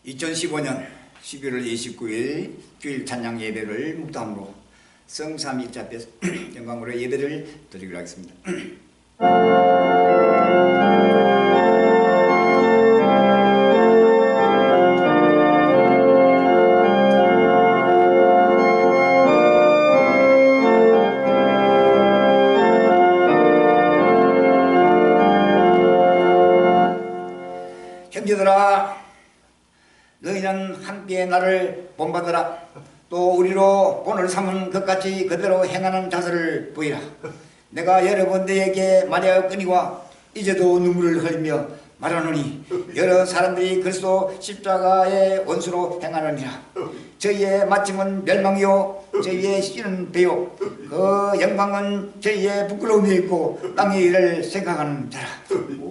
(2015년 11월 29일) 주일 찬양 예배를 묵상으로 성삼위일체 앞에서 영광으로 예배를 드리기로 하겠습니다. 형제들아, 너희는 함께 나를 본받으라. 또 우리로 본을 삼은 것같이 그대로 행하는 자세를 보이라. 내가 여러 번 너에게 말하였거니와 이제도 눈물을 흘리며 말하노니 여러 사람들이 그리스도 십자가의 원수로 행하느니라. 저희의 마침은 멸망이요 저희의 씨는 배요 그 영광은 저희의 부끄러움이 있고 땅의 일을 생각하는 자라.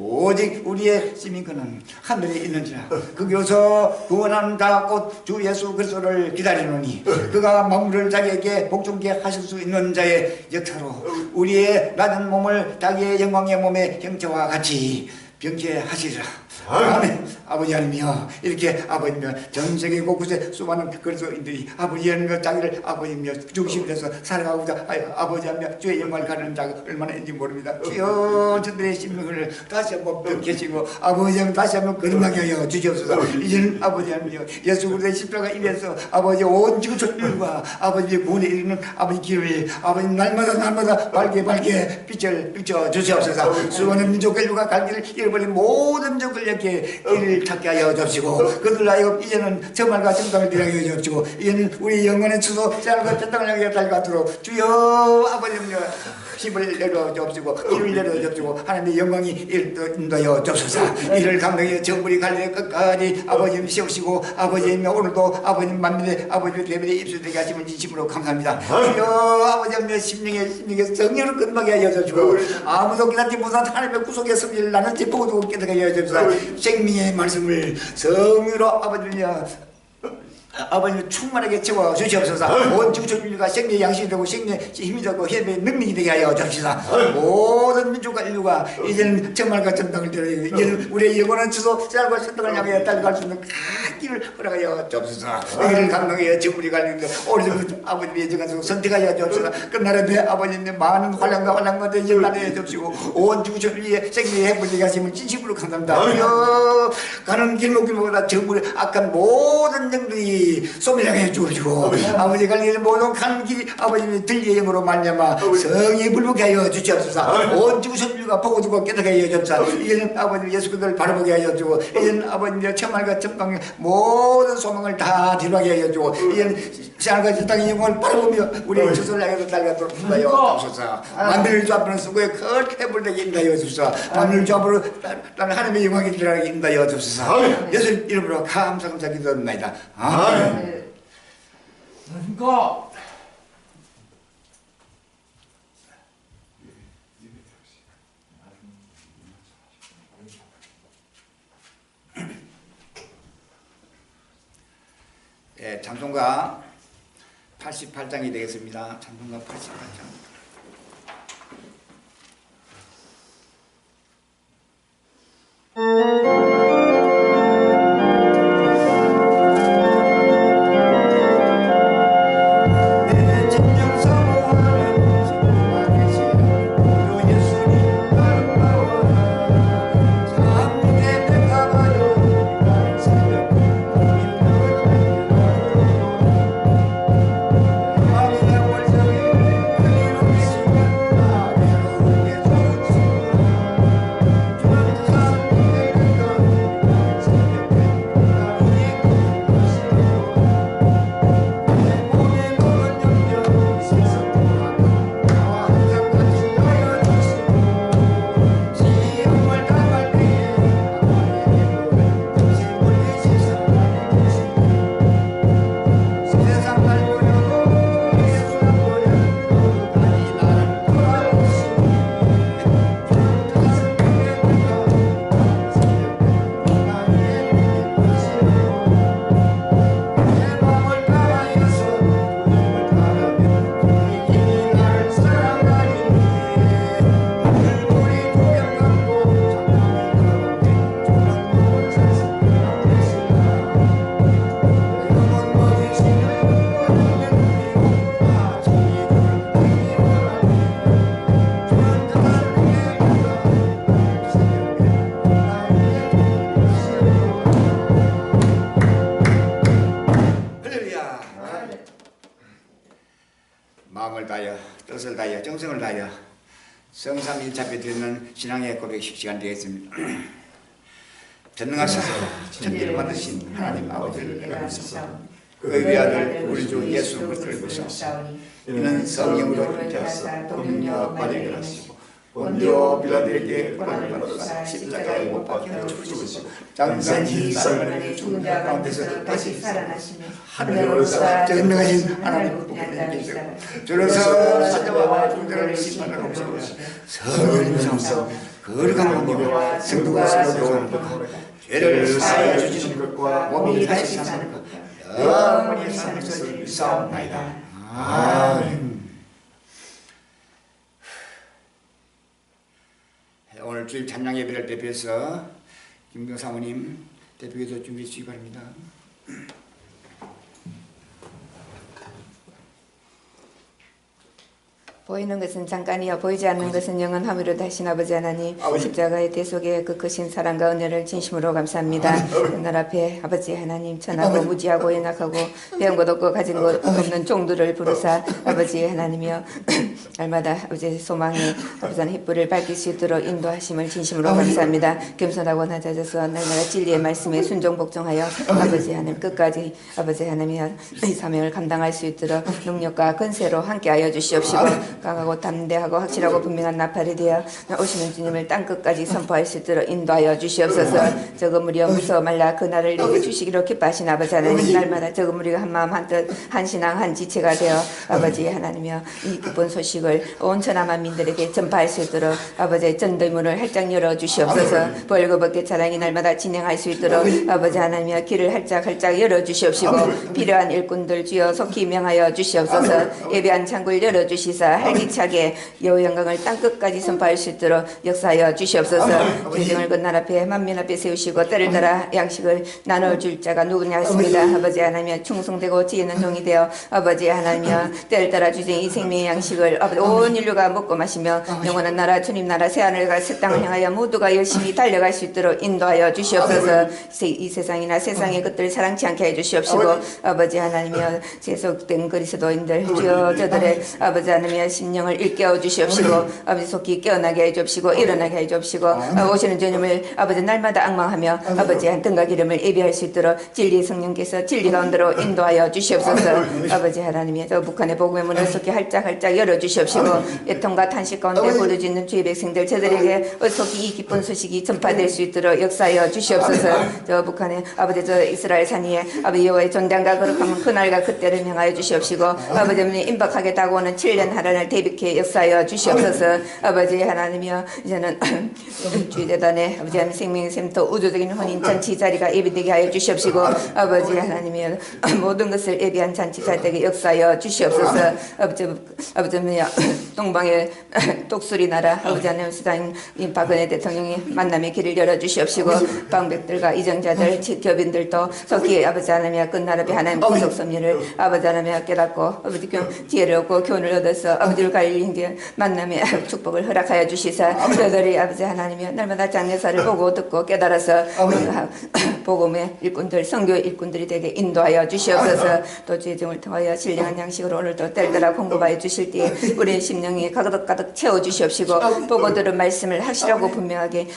오직 우리의 힘인 그는 하늘에 있는지라. 거기서 구원하는 자 곧 주 예수 그리스도를 기다리노니 그가 만물을 자기에게 복종케 하실 수 있는 자의 역사로 우리의 낮은 몸을 자기의 영광의 몸의 형체와 같이 병케하시리라. 아멘. 아버지 하나님이여, 이렇게 아버지며 전 세계 곳곳에 수많은 그리스도인들이 아버지 하나님이여 자기를 아버지며 중심으로 해서 살아가고자 하여 아버지 하나님이여 주의 영광을 가르는 자가 얼마나 있는지 모릅니다. 주여 저들의 심령을 다시 한번 병케시고 아버지 하나님 다시 한번 거듭나게 하여 주시옵소서. 이제는 아버지 하나님이여 예수 그리스도의 십자가 입에서 아버지 온 지구 전체가 아버지의 구원에 이르는 아버지 길을 아버지 날마다 밝게 빛을 비춰 주시옵소서. 수많은 민족과 인류가 갈 길을 잃어버린 모든 민족을 이렇게 길을 찾게 하여 주시고 그들 하여 이제는 정말과 정당을 드리게 하여 주시고 이제는 우리 영혼의 추소 생활과 정당을 향해 달려가도록 주여 아버지여 힘을 내려 주옵시고 길을 내려 주옵시고 하나님의 영광이 인도하여 주옵소서. 이를 감당해 정부리 갈래 끝까지 아버님 세우시고 아버지님 오늘도 아버님 만민의 아버지 대변에 입수되게 하시면 진심으로 감사합니다. 주여 아버지의 심령의 성령을 끝나게 하여 주시고 아무도 깨닫지 못한 하나님의 구속의 섭리를 나는 짚어두고 깨닫게 하여 주옵소서. 생명의 말씀을 성령으로 아버님 충만하게 채워 주시옵소서. 온 지구 전인류가 생명의 양식이 되고 생명의 힘이 되고 협의 능력이 되게 하여 주옵소서. 모든 민족과 인류가 이제는 정말과 정당을 들어야 이제는 우리의 영원한 주소 생활과 선택을 향해 달려갈 수 있는 큰 길을 허락하여 주옵소서. 이를 감당하여 지구리 갈리는데 오래전 아버님의 정한 선택하여 주옵소서. 끝날에 내 아버님의 많은 환란과 연단하여 주옵시고 온 지구 전인류의 생명의 행복을 하시면 진심으로 감사합니다. 가는 길목마다 정부의 악한 모든 영들이 소멸하게 해주시고 아버지 갈리는 모든 가는 길이 아버님의 들리의 영으로 말미암아 성이 불복하게 하여 주시옵소서. 온 지구 선주가 보고 두고 깨닫게 하여 주옵소서. 이제는 아버님 예수 그리스도를 바라보게 하여 주고 이제는 아버님의 천만과 천방의 모든 소망을 다 뒤로하게 하여 주고 이제는 세상과 땅의 영광을 바라보며 우리의 주소를 향해서 달려가도록 인도하여 주옵소서. 만민을 주 앞으로 쓰고의 큰 해불되게 인도하여 주옵소서. 만민을 주 앞으로 나는 하나님의 영광이 드러나게 인도하여 주옵소서. 예수 이름으로 감사 기도합니다. 아멘. 안녕하십니까. 예, 찬송가 88장이 되겠습니다. 찬송가 88장. Hallelujah. 인하여 성삼 일차에 드리는 신앙의 고백 10시간 되겠습니다. 전능하셔서 천지를 만드신 하나님 아버지를 내가 믿사오니 그의 외아들 우리 주 예수 그리스도를 믿사오니 이는 성령으로 잉태하사 동육녀 마리아에게 나시고 본디오 빌라도에게 고난을 받으사 십자가에 못 박혀 죽으시고 장사지 사흘 죽은 자 가운데서 다시 살아나시며 하늘에 오르사 전능하신 하나님 보좌에 계시고 저로서 사자와 중자를 심판하러 오시고 성을 무상서 거룩한 몸과 성도가 성도를 복하고 죄를 사하여 주시는 것과 몸이 다시 사는 것 영원히 사는 것을 믿사옵나이다. 아멘. 오늘 주일 찬양 예배를 대표해서 김경 사모님 대표해서 준비해 주시기 바랍니다. 보이는 것은 잠깐이요 보이지 않는 것은 영원함으로 다신 아버지 하나님 십자가의 대속에 그 크신 사랑과 은혜를 진심으로 감사합니다. 그날 앞에 아버지 하나님 천하고 무지하고 연약하고 배운 것 없고 가진 것 없는 종들을 부르사 아버지 하나님이여 날마다 아버지의 소망에 아버지 하나님 햇불을 밝힐 수 있도록 인도하심을 진심으로 감사합니다. 겸손하고 낮아져서 날마다 진리의 말씀에 순종 복종하여 아버지 하나님 끝까지 아버지 하나님이여 이 사명을 감당할 수 있도록 능력과 근세로 함께하여 주시옵시고 강하고 담대하고 확실하고 분명한 나팔이 되어 오시는 주님을 땅끝까지 선포할 수 있도록 인도하여 주시옵소서. 적은 무리여 무서워 말라 그날을 내게 주시기로 기뻐하신 아버지 하나님 날마다 적은 무리가 한마음 한뜻 한 신앙 한 지체가 되어 아버지 하나님이여 이 기쁜 소식을 온 천하 만민들에게 전파할 수 있도록 아버지의 전도의 문을 활짝 열어 주시옵소서. 벌거벗게 찬양이 날마다 진행할 수 있도록 아버지 하나님이여 길을 활짝 열어 주시옵시고 필요한 일꾼들 주여 속히 명하여 주시옵소서. 예배한 창구를 열어 주시사 활기차게 여호와 영광을 땅끝까지 선포할 수 있도록 역사하여 주시옵소서. 재정을 건날 앞에 만민 앞에 세우시고 때를 따라 양식을 나눠줄 자가 누구냐 하십니다. 아버지 하나님이여 충성되고 지혜 있는 종이 되어 아버지 하나님이여 때를 따라 주신 이 생명의 양식을 온 인류가 먹고 마시며 영원한 나라 주님 나라 새하늘과 새 땅을 향하여 모두가 열심히 달려갈 수 있도록 인도하여 주시옵소서. 이 세상이나 세상의 것들을 사랑치 않게 해주시옵시고 아버지 하나님이여 세속된 그리스도인들 주여 저들의 아버지 하나님이여 심령을 일깨워 주시옵시고 아버지 속히 깨어나게 해주옵시고 일어나게 해주옵시고 오시는 주님을 아버지 날마다 앙망하며 아버지 한 등과 기름을 예비할 수 있도록 진리의 성령께서 진리 가운데로 인도하여 주시옵소서. 아버지 하나님이 저 북한의 복음의 문을 속히 활짝 열어 주시옵시고 애통과 탄식 가운데 부르짖는 주의 백성들 저들에게 속히 이 기쁜 소식이 전파될 수 있도록 역사하여 주시옵소서. 저 북한의 아버지 저 이스라엘 산 위에 아버지 여호와의 존장과 거룩함은 그날과 그때를 명하여 주시옵시고 아버지 임박하게 다가오는 7년 하란을 대비케 역사하여 주시옵소서. 아버지 하나님이여 이제는 주의재단에 아버지 하나님 생명의 샘터 우주적인 혼인 잔치 자리가 예비되게 하여 주시옵시고 아버지 하나님이여 모든 것을 예비한 잔치 자리에게 역사하여 주시옵소서. 아버지 하나님이여 동방의 독수리 나라 아버지 하나님 수장 박근혜 대통령이 만남의 길을 열어 주시옵시고 방백들과 이정자들 지켜빈들도 속히 아버지 하나님이여 끝나라비 하나님 구속 섭리를 아버지 하나님이여 깨닫고 아버지 지혜를 얻고 교훈을 얻어서 아버지를 갈린 게 만남의 축복을 허락하여 주시사 저들이 아버지 하나님이여 날마다 장례사를 보고 듣고 깨달아서 복음의 일꾼들 선교의 일꾼들이 되게 인도하여 주시옵소서. 또 죄정을 통하여 신령한 양식으로 오늘도 때때라 공급하여 주실 때에 우리의 심령이 가득 채워 주시옵시고 보고 들은 말씀을 확실하고 분명하게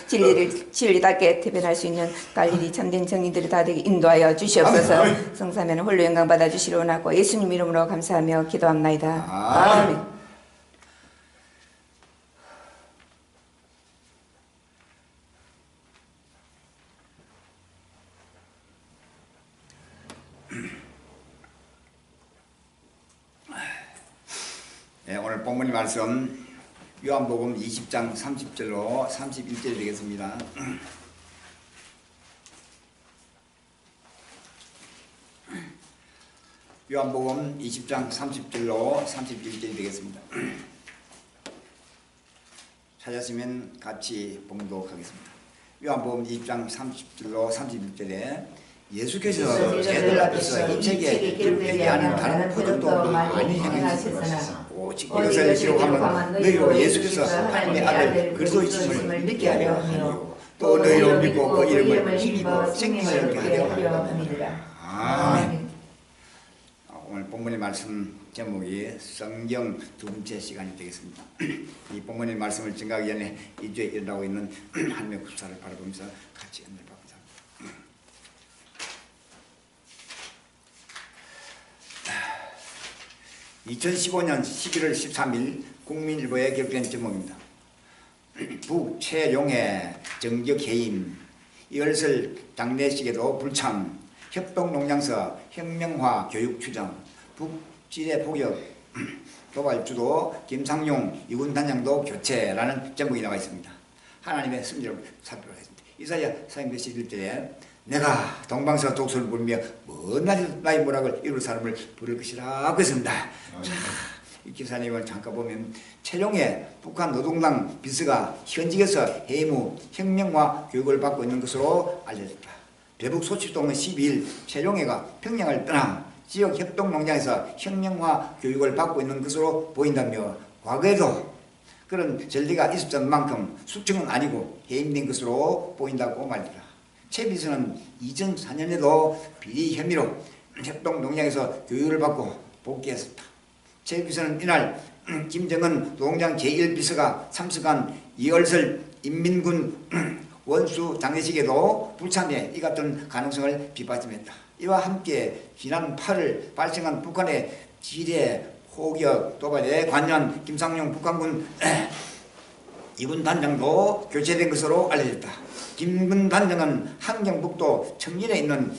진리답게 대변할 수 있는 갈릴리 참된 정인들이 다 되게 인도하여 주시옵소서. 성사면은 홀로 영광 받아 주시려 원하고 예수님 이름으로 감사하며 기도합나이다. 아멘. 네, 오늘 본문의 말씀 요한복음 20장 30절로 31절이 되겠습니다. 요한복음 20장 30절로 31절이 되겠습니다. 찾았으면 같이 봉독하겠습니다. 요한복음 20장 30절로 31절에 예수께서 제들 앞에서 이 책에 기록되게 하는 다른 표적도 많이 행하셨으나 오직 이것을 기록하면 너희로 예수께서 하나님의 아들 그리스도이심을 믿게 하려 하며 또 너희로 믿고 그 이름을 힘입어 생명을 얻게 하려 함이니라. 아멘. 오늘 본문의 말씀 제목이 성경 두 번째 시간이 되겠습니다. 이 본문의 말씀을 증가하기 전에 이 주에 일어나고 있는 하나님의 국사를 바라보면서 같이 은혜를 받고자 합니다. 2015년 11월 13일 국민일보에 기록된 제목입니다. 북최룡의 정적 해임, 이월설 장례식에도 불참, 협동농장서 혁명화 교육 추정, 북지대 포격 도발주도 김상용 이군단장도 교체라는 제목이 나와 있습니다. 하나님의 승리를 살펴보겠습니다. 이사야 41절 11절에 내가 동방서 독수를 부르며 먼 나의 모락을 이룰 사람을 부를 것이라 그랬습니다. 이 기사님을 잠깐 보면 최룡의 북한 노동당 비서가 현직에서 해임 후 혁명화 교육을 받고 있는 것으로 알려졌다. 대북 소식통은 12일 최룡해가 평양을 떠나 지역 협동농장에서 혁명화 교육을 받고 있는 것으로 보인다며 과거에도 그런 전례가 있었던 만큼 숙청은 아니고 해임된 것으로 보인다고 말했다. 최 비서는 2004년에도 비리 혐의로 협동농장에서 교육을 받고 복귀했었다. 최 비서는 이날 김정은 노동당 제1비서가 참석한 이월설 인민군 원수 장례식에도 불참해 이 같은 가능성을 빗받침했다. 이와 함께 지난 8월 발생한 북한의 지뢰, 포격, 도발에 관여한 김상용 북한군 이군 단장도 교체된 것으로 알려졌다. 김군 단장은 함경북도 청진에 있는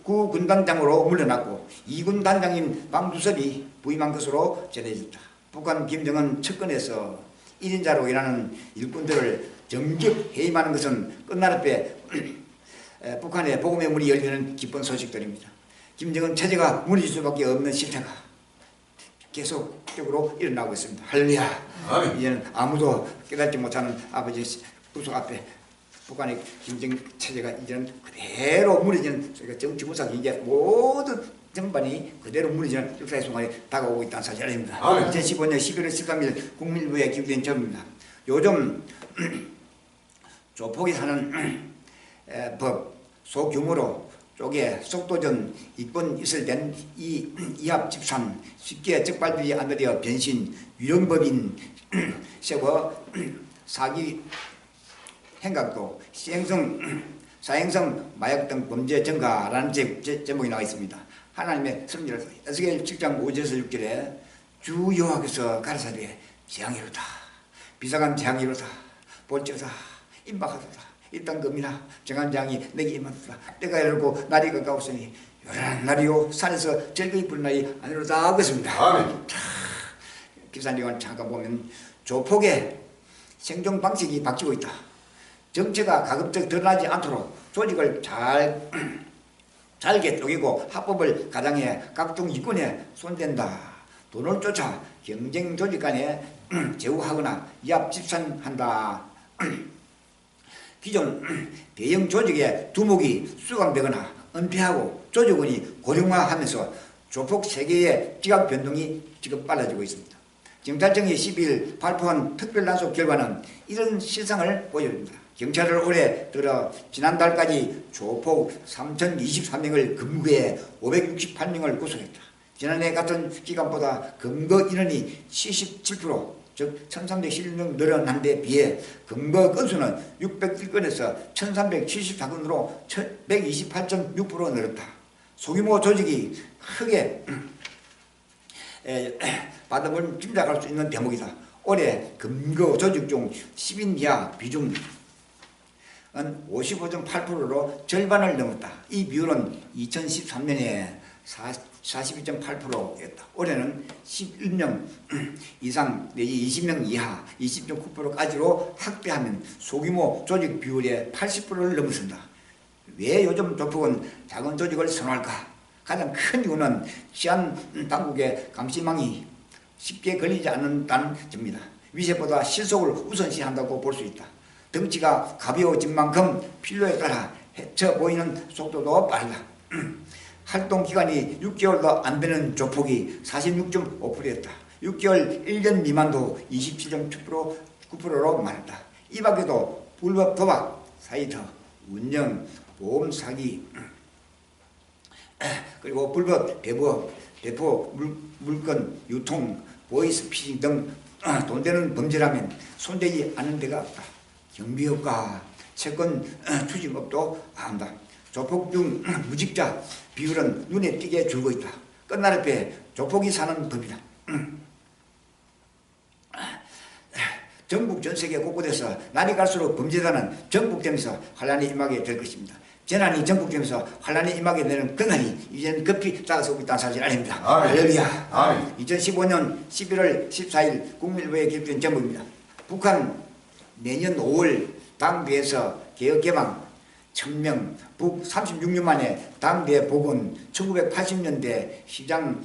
구 군단장으로 물러났고 이군 단장인 방두섭이 부임한 것으로 전해졌다. 북한 김정은 측근에서 1인자로 일하는 일꾼들을 정적 해임하는 것은 끝날 앞에 북한의 복음의 문이 열리는 기쁜 소식들입니다. 김정은 체제가 무너질 수밖에 없는 실태가 계속적으로 일어나고 있습니다. 할렐루야. 이제는 아무도 깨닫지 못하는 아버지 구속 앞에 북한의 김정 체제가 이제는 그대로 무너지는, 저희가 정치무사 이제 모든 전반이 그대로 무너지는 역사의 순간이 다가오고 있다는 사실 아닙니다. 2015년 11월 13일 국민일보에 기록된 점입니다. 요즘 조폭이 사는 법 소규모로 쪽에 속도전 입건 있을 땐 이 이합 집산 쉽게 적발되지 않으려 변신 유령법인 세워 사기 행각도 사행성 마약 등 범죄 증가라는 제목이 나와 있습니다. 하나님의 승리를 에스겔 7장 5절에서 6절에 주 여호와께서 가라사대 재앙이로다 비상한 재앙이로다 볼지어다 임박하도다 일단 금이나 정한 재앙이 내게 임하도다 때가 이르고 날이 가까웠으니 요란한 날이요 산에서 절경이 부는 날이 아니로다 그랬습니다. 기사님을 잠깐 보면 조폭의 생존 방식이 바뀌고 있다. 정체가 가급적 드러나지 않도록 조직을 잘게 쪼개고 합법을 가장해 각종 이권에 손댄다. 돈을 쫓아 경쟁 조직 간에 제후하거나 이합 집산한다. 기존 대형 조직의 두목이 수강되거나 은폐하고 조직원이 고령화하면서 조폭 세계의 지각 변동이 지금 빨라지고 있습니다. 경찰청이 12일 발표한 특별단속 결과는 이런 실상을 보여줍니다. 경찰을 올해 들어 지난달까지 조폭 3,023명을 검거해 568명을 구속했다. 지난해 같은 기간보다 검거 인원이 77%, 즉 1,311명 늘어난 데 비해 검거 건수는 601건에서 1,374건으로 128.6% 늘었다. 소규모 조직이 크게 받음을 짐작할 수 있는 대목이다. 올해 검거 조직 중 10인 이하 비중은 55.8%로 절반을 넘었다. 이 비율은 2013년에 42.8%였다. 올해는 11명 이상 내지 20명 이하 20.9%까지로 확대하면 소규모 조직 비율의 80%를 넘어선다. 왜 요즘 조폭은 작은 조직을 선호할까? 가장 큰 이유는 치안 당국의 감시망이 쉽게 걸리지 않는다는 점입니다. 위세보다 실속을 우선시한다고 볼 수 있다. 덩치가 가벼워진 만큼 필요에 따라 헤쳐 보이는 속도도 빠르다. 활동 기간이 6개월도 안 되는 조폭이 46.5%였다. 6개월 1년 미만도 27.9%로 많았다. 이 밖에도 불법 도박, 사이트, 운영, 보험 사기, 그리고 불법 배포, 물건 유통, 보이스피싱 등 돈 되는 범죄라면 손대지 않는 데가 없다. 경비업과 채권 추징업도 한다. 조폭 중 무직자 비율은 눈에 띄게 줄고 있다. 끝날 앞에 조폭이 사는 법이다. 전국 전 세계 곳곳에서 날이 갈수록 범죄자는 전국되면서 환란이 임하게 될 것입니다. 재난이 전국되면서 환란이 임하게 되는 그날이 이제는 급히 다가서고 있다는 사실 아닙니다. 할렐루야. 2015년 11월 14일 국민일보에 기록된 제목입니다. 북한 내년 5월 당대에서 개혁개방 1000명, 북 36년 만에 당대 복원 1980년대 시장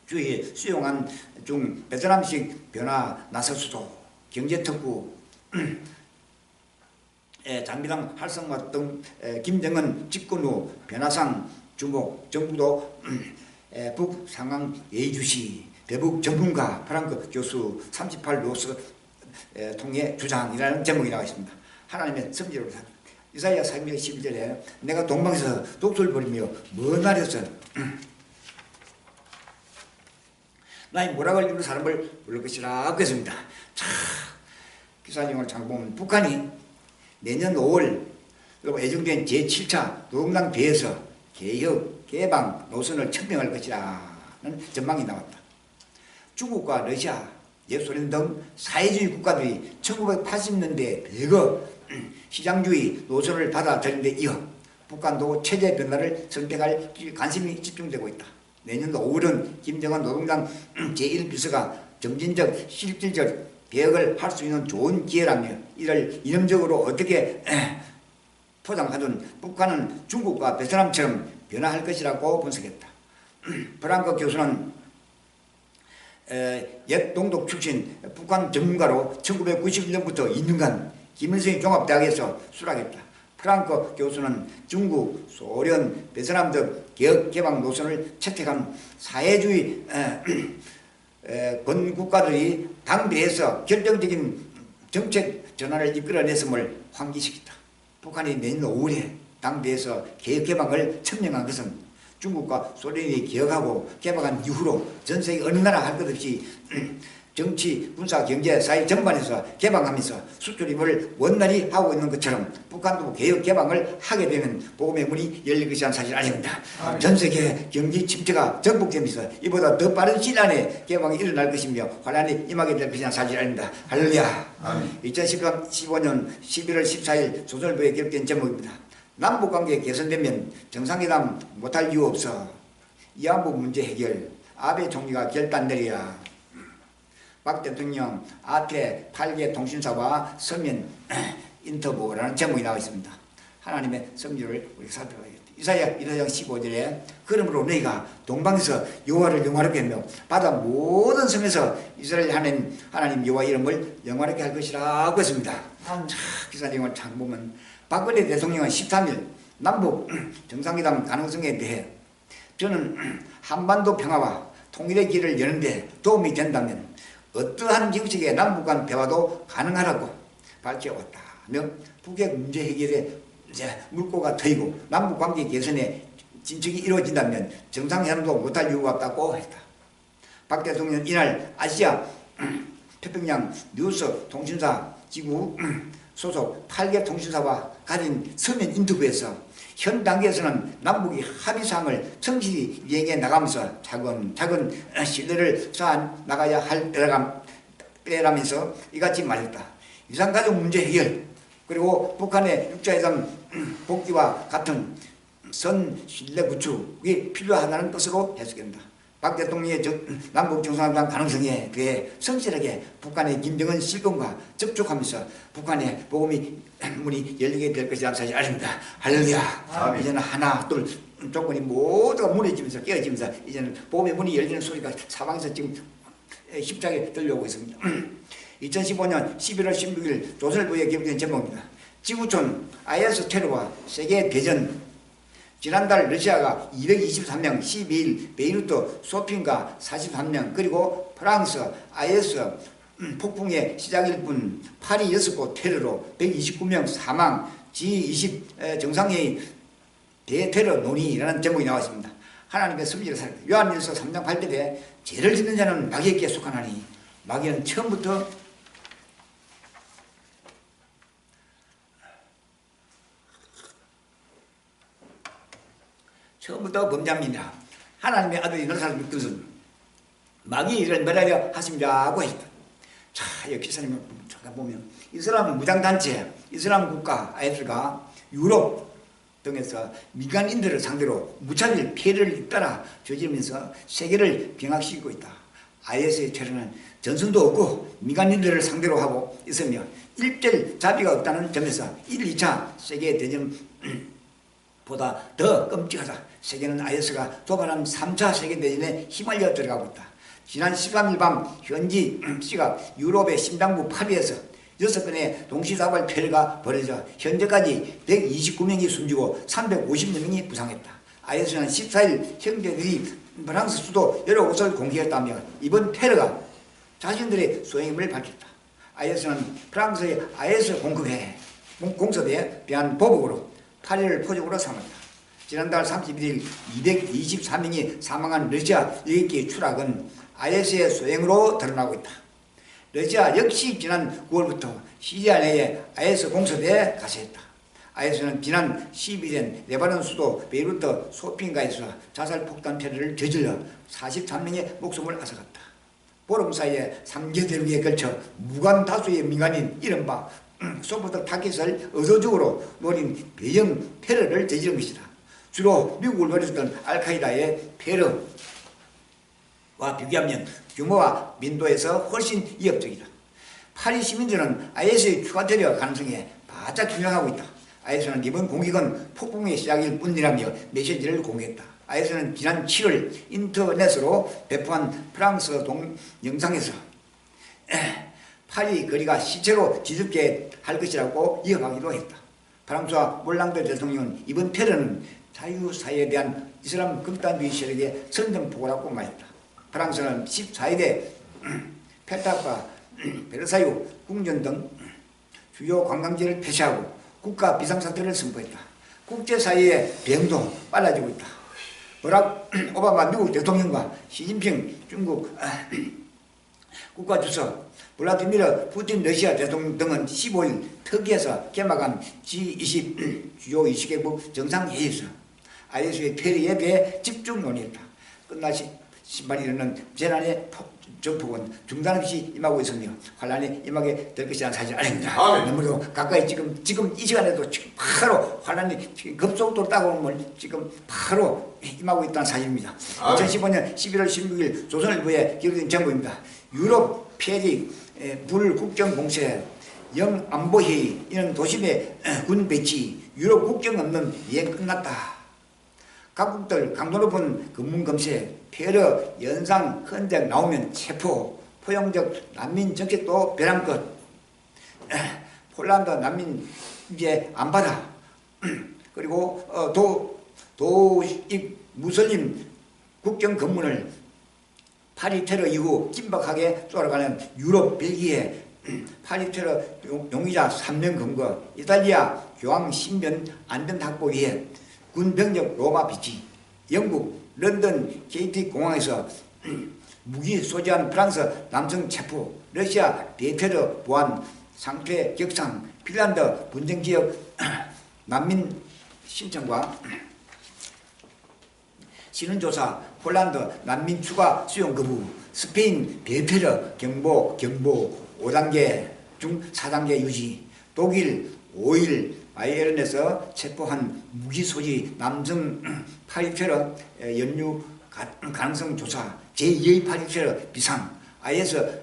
주의 수용한 중 베트남식 변화 나설 수도 경제특구 장비당 활성화 등 김정은 집권 후 변화상 주목 정부도 북상황 예의주시 대북 전문가 프랑크 교수 38로스 통해 주장이라는 제목이 나와 있습니다. 하나님의 섭리로 이사야 3장 12절에 내가 동방에서 독소를 벌이며 먼 나라에서 나의 모락을 입는 사람을 부를 것이라 그랬습니다. 자, 기사님을 잘 보면 북한이 내년 5월 예정된 제7차 노동당 대회에서 개혁, 개방 노선을 천명할 것이라는 전망이 나왔다. 중국과 러시아, 옛소련 등 사회주의 국가들이 1980년대 대거 시장주의 노선을 받아들인 데 이어 북한도 체제 변화를 선택할 관심이 집중되고 있다. 내년도 5월은 김정은 노동당 제1비서가 점진적 실질적 개혁을 할 수 있는 좋은 기회라며 이를 이념적으로 어떻게 포장하든 북한은 중국과 베트남처럼 변화할 것이라고 분석했다. 프랑크 교수는 옛 동독 출신 북한 전문가로 1991년부터 2년간 김일성이 종합대학에서 수락했다. 프랑크 교수는 중국, 소련, 베트남 등 개혁 개방 노선을 채택한 사회주의 건국가들이 당대에서 결정적인 정책 전환을 이끌어냈음을 환기시켰다. 북한이 내년 5월에 당대에서 개혁 개방을 천명한 것은 중국과 소련이 개혁하고 개방한 이후로 전 세계 어느 나라 할 것 없이 정치, 군사, 경제, 사회 전반에서 개방하면서 수출입을 원활히 하고 있는 것처럼 북한도 개혁 개방을 하게 되면 복음의 문이 열릴 것이라는 사실 아닙니다. 전 세계 경기 침체가 전복되면서 이보다 더 빠른 시일 안에 개방이 일어날 것이며 환란이 임하게 될 것이라는 사실 아닙니다. 할렐루야. 2015년 11월 14일 조선일보에 기록된 제목입니다. 남북관계 개선되면 정상회담 못할 이유 없어. 위안부 문제 해결 아베 총리가 결단 내려야. 박 대통령 앞에 8개 통신사와 서면 인터뷰라는 제목이 나와 있습니다. 하나님의 섭리를 우리가 살펴봐야겠다. 이사야 1장 15절에 그러므로 너희가 동방에서 여호와를 영화롭게 하며 바다 모든 섬에서 이스라엘 하나님 여호와 이름을 영화롭게 할 것이라고 했습니다. 기사님을 참 보면 박근혜 대통령은 13일 남북 정상회담 가능성에 대해 저는 한반도 평화와 통일의 길을 여는데 도움이 된다면 어떠한 형식의 남북 간 대화도 가능하라고 밝혀왔다며 북핵 문제 해결에 물꼬가 트이고 남북 관계 개선에 진척이 이루어진다면 정상회담도 못할 이유가 없다고 했다. 박 대통령은 이날 아시아 태평양 뉴스 통신사 지구 소속 8개 통신사와 가진 서면 인터뷰에서 현 단계에서는 남북이 합의사항을 성실히 이행해 나가면서 차근차근 신뢰를 쌓아 나가야 할 때라면서 이같이 말했다. 이산가족 문제 해결 그리고 북한의 육자회담 복귀와 같은 선 신뢰 구축이 필요하다는 뜻으로 해석된다. 박 대통령의 남북 정상회담 가능성에 대해 성실하게 북한의 김정은 실권과 접촉하면서 북한의 복음의 문이 열리게 될 것이라는 사실 아닙니다. 할렐루야. 이제는 하나 둘 조건이 모두가 무너지면서 깨어지면서 이제는 복음의 문이 열리는 소리가 사방에서 지금 힘차게 들려오고 있습니다. 2015년 11월 16일 조선일보에 기록된 제목입니다. 지구촌 IS 테러와 세계 대전. 지난달 러시아가 223명, 12일 베이루트 소핀가 43명, 그리고 프랑스 IS 폭풍의 시작일 뿐 파리 6곳 테러로 129명 사망, G20 정상회의 대테러 논의라는 제목이 나왔습니다. 하나님의 섭리를 살았다. 요한일서 3장 8절에 죄를 짓는 자는 마귀에게 속하나니 마귀는 처음부터 범죄합니다. 하나님의 아들이 나타난 뜻은 마귀의 일을 멸하려 하심이라고 했다. 자, 여기 기사님을 잠깐 보면 이슬람 무장단체, 이슬람 국가 아이들과 유럽 등에서 민간인들을 상대로 무차별 피해를 잇따라 저지르면서 세계를 병합시키고 있다. IS의 최초는 전선도 없고 민간인들을 상대로 하고 있으며 일절 자비가 없다는 점에서 1, 2차 세계대전보다 더 끔찍하다. 세계는 IS가 도발한 3차 세계대전에 휘말려 들어가고 있다. 지난 13일 밤 현지 시각 유럽의 심장부 파리에서 6건의 동시다발 폐해가 벌어져 현재까지 129명이 숨지고 350명이 부상했다. IS는 14일 형제들이 프랑스 수도 여러 곳을 공개했다며 이번 테러가 자신들의 소행임을 밝혔다. IS는 프랑스의 IS 공섭에 대한 보복으로 파리를 포적으로 삼았다. 지난달 31일 224명이 사망한 러시아 여객기 추락은 IS의 소행으로 드러나고 있다. 러시아 역시 지난 9월부터 시리아 내에 IS 공습에 가세했다. IS는 지난 10일엔 레바논 수도 베이루트 소핀가에서 자살 폭탄 테러를 저질러 43명의 목숨을 앗아갔다. 보름 사이에 3개 대륙에 걸쳐 무관 다수의 민간인 이른바 소프트 타깃을 의도적으로 노린 배형 테러를 저지른 것이다. 주로 미국을 노렸던 알카이다의 테러와 비교하면 규모와 민도에서 훨씬 위협적이다. 파리 시민들은 IS의 추가 테러 가능성에 바짝 긴장하고 있다. IS는 이번 공격은 폭풍의 시작일 뿐이라며 메시지를 공개했다. IS는 지난 7월 인터넷으로 배포한 프랑스 동영상에서 파리 거리가 시체로 뒤집게 할 것이라고 위협하기도 했다. 프랑스와 몰랑드 대통령은 이번 테러는 자유사회에 대한 이슬람 극단주의 세력의 선전포고라고 말했다. 프랑스는 14일에 페타과 베르사유 궁전 등 주요 관광지를 폐쇄하고 국가 비상사태를 선포했다. 국제사회의 대응도 빨라지고 있다. 버락 오바마 미국 대통령과 시진핑 중국 국가주석, 블라디미르 푸틴 러시아 대통령 등은 15일 터키에서 개막한 G20 주요 20개국 정상회의에서 IS의 테러에 대해 집중 논의했다. 끝나시 신발이라는 재난의 전폭은 중단 없이 임하고 있으며 환란이 임하게 될 것이라는 사실 아닙니다. 너무도 가까이 지금 이 시간에도 지금 바로 환란이 급속도로 따라오면 지금 바로 임하고 있다는 사실입니다. 2015년 11월 16일 조선일보에 기록된 정보입니다. 유럽 폐리 불국경 공세 영안보회의 이는 도심의 군 배치 유럽 국경 없는 여행 끝났다. 각국들 강도 높은 검문 검색, 테러, 연상, 흔적 나오면 체포, 포용적 난민 정책도 벼랑 끝. 폴란드 난민 이제 안 받아. 그리고 도입 무슬림 국경 검문을 파리 테러 이후 긴박하게 쫓아가는 유럽 벨기에 파리 테러 용의자 3명 검거, 이탈리아 교황 신변 안전 확보 위해 군 병력 로마 비치, 영국 런던 KT 공항에서 무기 소지한 프랑스 남성 체포, 러시아 대테러 보안 상태 격상, 핀란드 분쟁 지역 난민 신청과 신원조사, 폴란드 난민 추가 수용 거부, 스페인 대테러 경보 5단계 중 4단계 유지, 독일 5일 바이에른에서 체포한 무기 소지 남성 파리 테러 연루 가능성 조사, 제2의 파리 테러 비상, IS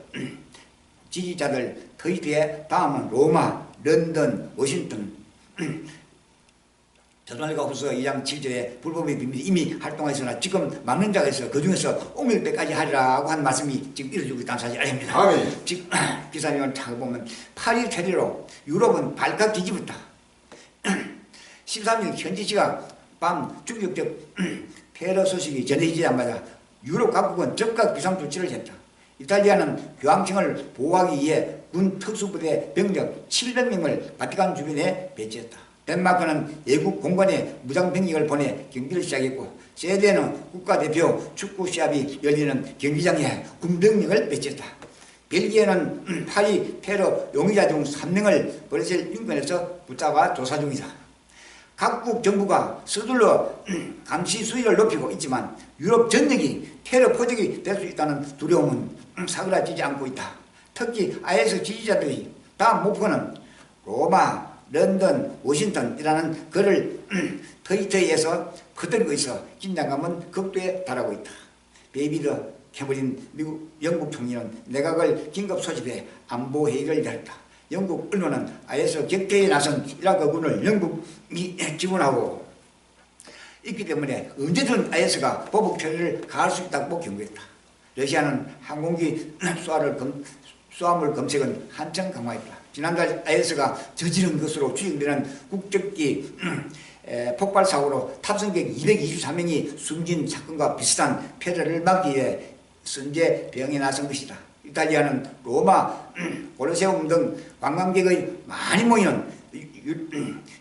지지자들 트위터에 다음은 로마, 런던, 워싱턴 조선일보 후서 2장 7절에 불법의 비밀이 이미 활동하였으나 지금 막는 자가 있어 그 중에서 옹일배까지 하리라고 한 말씀이 지금 이루어지고 있다는 사실 아닙니다. 지금 기사님을 찾아보면 파리 테러로 유럽은 발칵 뒤집었다. 13일 현지 시각 밤 충격적 테러 소식이 전해지자마자 유럽 각국은 즉각 비상조치를 했다. 이탈리아는 교황청을 보호하기 위해 군 특수부대 병력 700명을 바티칸 주변에 배치했다. 덴마크는 외국 공관에 무장병력을 보내 경기를 시작했고 스웨덴은 국가대표 축구 시합이 열리는 경기장에 군병력을 배치했다. 벨기에는 파리 테러 용의자 중 3명을 브뤼셀 인근에서 붙잡아 조사 중이다. 각국 정부가 서둘러 감시 수위를 높이고 있지만 유럽 전역이 테러 포적이 될 수 있다는 두려움은 사그라지지 않고 있다. 특히 IS 지지자들이 다음 목표는 로마, 런던, 워싱턴이라는 글을 트위터에서 거들고 있어 긴장감은 극도에 달하고 있다. 데이비드 캐머런 미국 영국 총리는 내각을 긴급 소집해 안보 회의를 열었다. 영국 언론은 IS 격퇴에 나선 이라크군을 영국이 지원하고 있기 때문에 언제든 IS가 보복 처리를 가할 수 있다고 경고했다. 러시아는 항공기 쏘아물 검색은 한층 강화했다. 지난달 IS가 저지른 것으로 추정되는 국적기 폭발 사고로 탑승객 223명이 숨진 사건과 비슷한 폐해를 막기 위해 선제병에 나선 것이다. 이탈리아는 로마, 콜로세움 등 관광객의 많이 모이는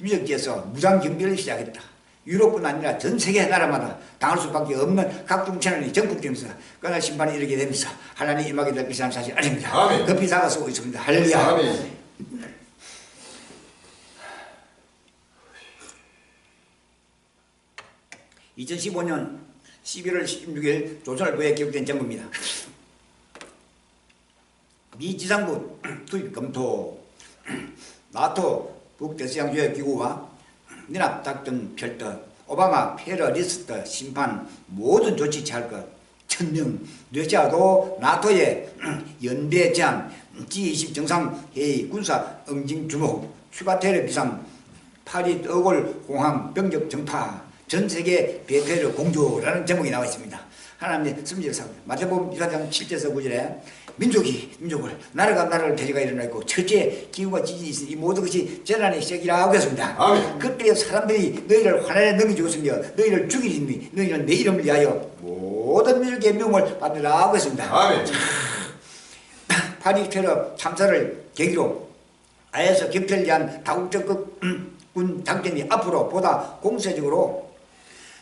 유적지에서 무장경비를 시작했다. 유럽뿐 아니라 전 세계 나라마다 당할 수밖에 없는 각종 재난이 전국되면서 그날 심판이 이르게 되면서 하나님이 임하게 될 것이라는 사실 아닙니다. 아멘. 급히 다가서고 있습니다. 할렐루야. 아멘. 2015년 11월 16일 조선일보에 기록된 정보입니다. 미 지상부 투입 검토, 나토 북대서양조약기구와 연합작전 별도, 오바마 테러리스트 심판 모든 조치 취할 것, 천명, 러시아도 나토의 연대 제안, G20 정상회의 군사 응징 주목, 추가 테러 비상, 파리 떠골 공항 병력 정파, 전 세계 대테러 공조라는 제목이 나와 있습니다. 하나님의 승리를 사고 마태복음 1장 7절에서 9절에 민족을 나라가 나라를 대지가 일어나 있고 첫째 기후가 지진이 있으니 이 모든 것이 재난의 시작이라고 했습니다. 아멘. 그때 사람들이 너희를 환난에 넘겨주었으며 너희를 죽이리니 너희는 내 이름을 위하여 모든 민족의 명을 받으라고 했습니다. 아멘. 파리 테러 참사를 계기로 IS 격퇴를 위한 다국적 군 작전이 앞으로 보다 공세적으로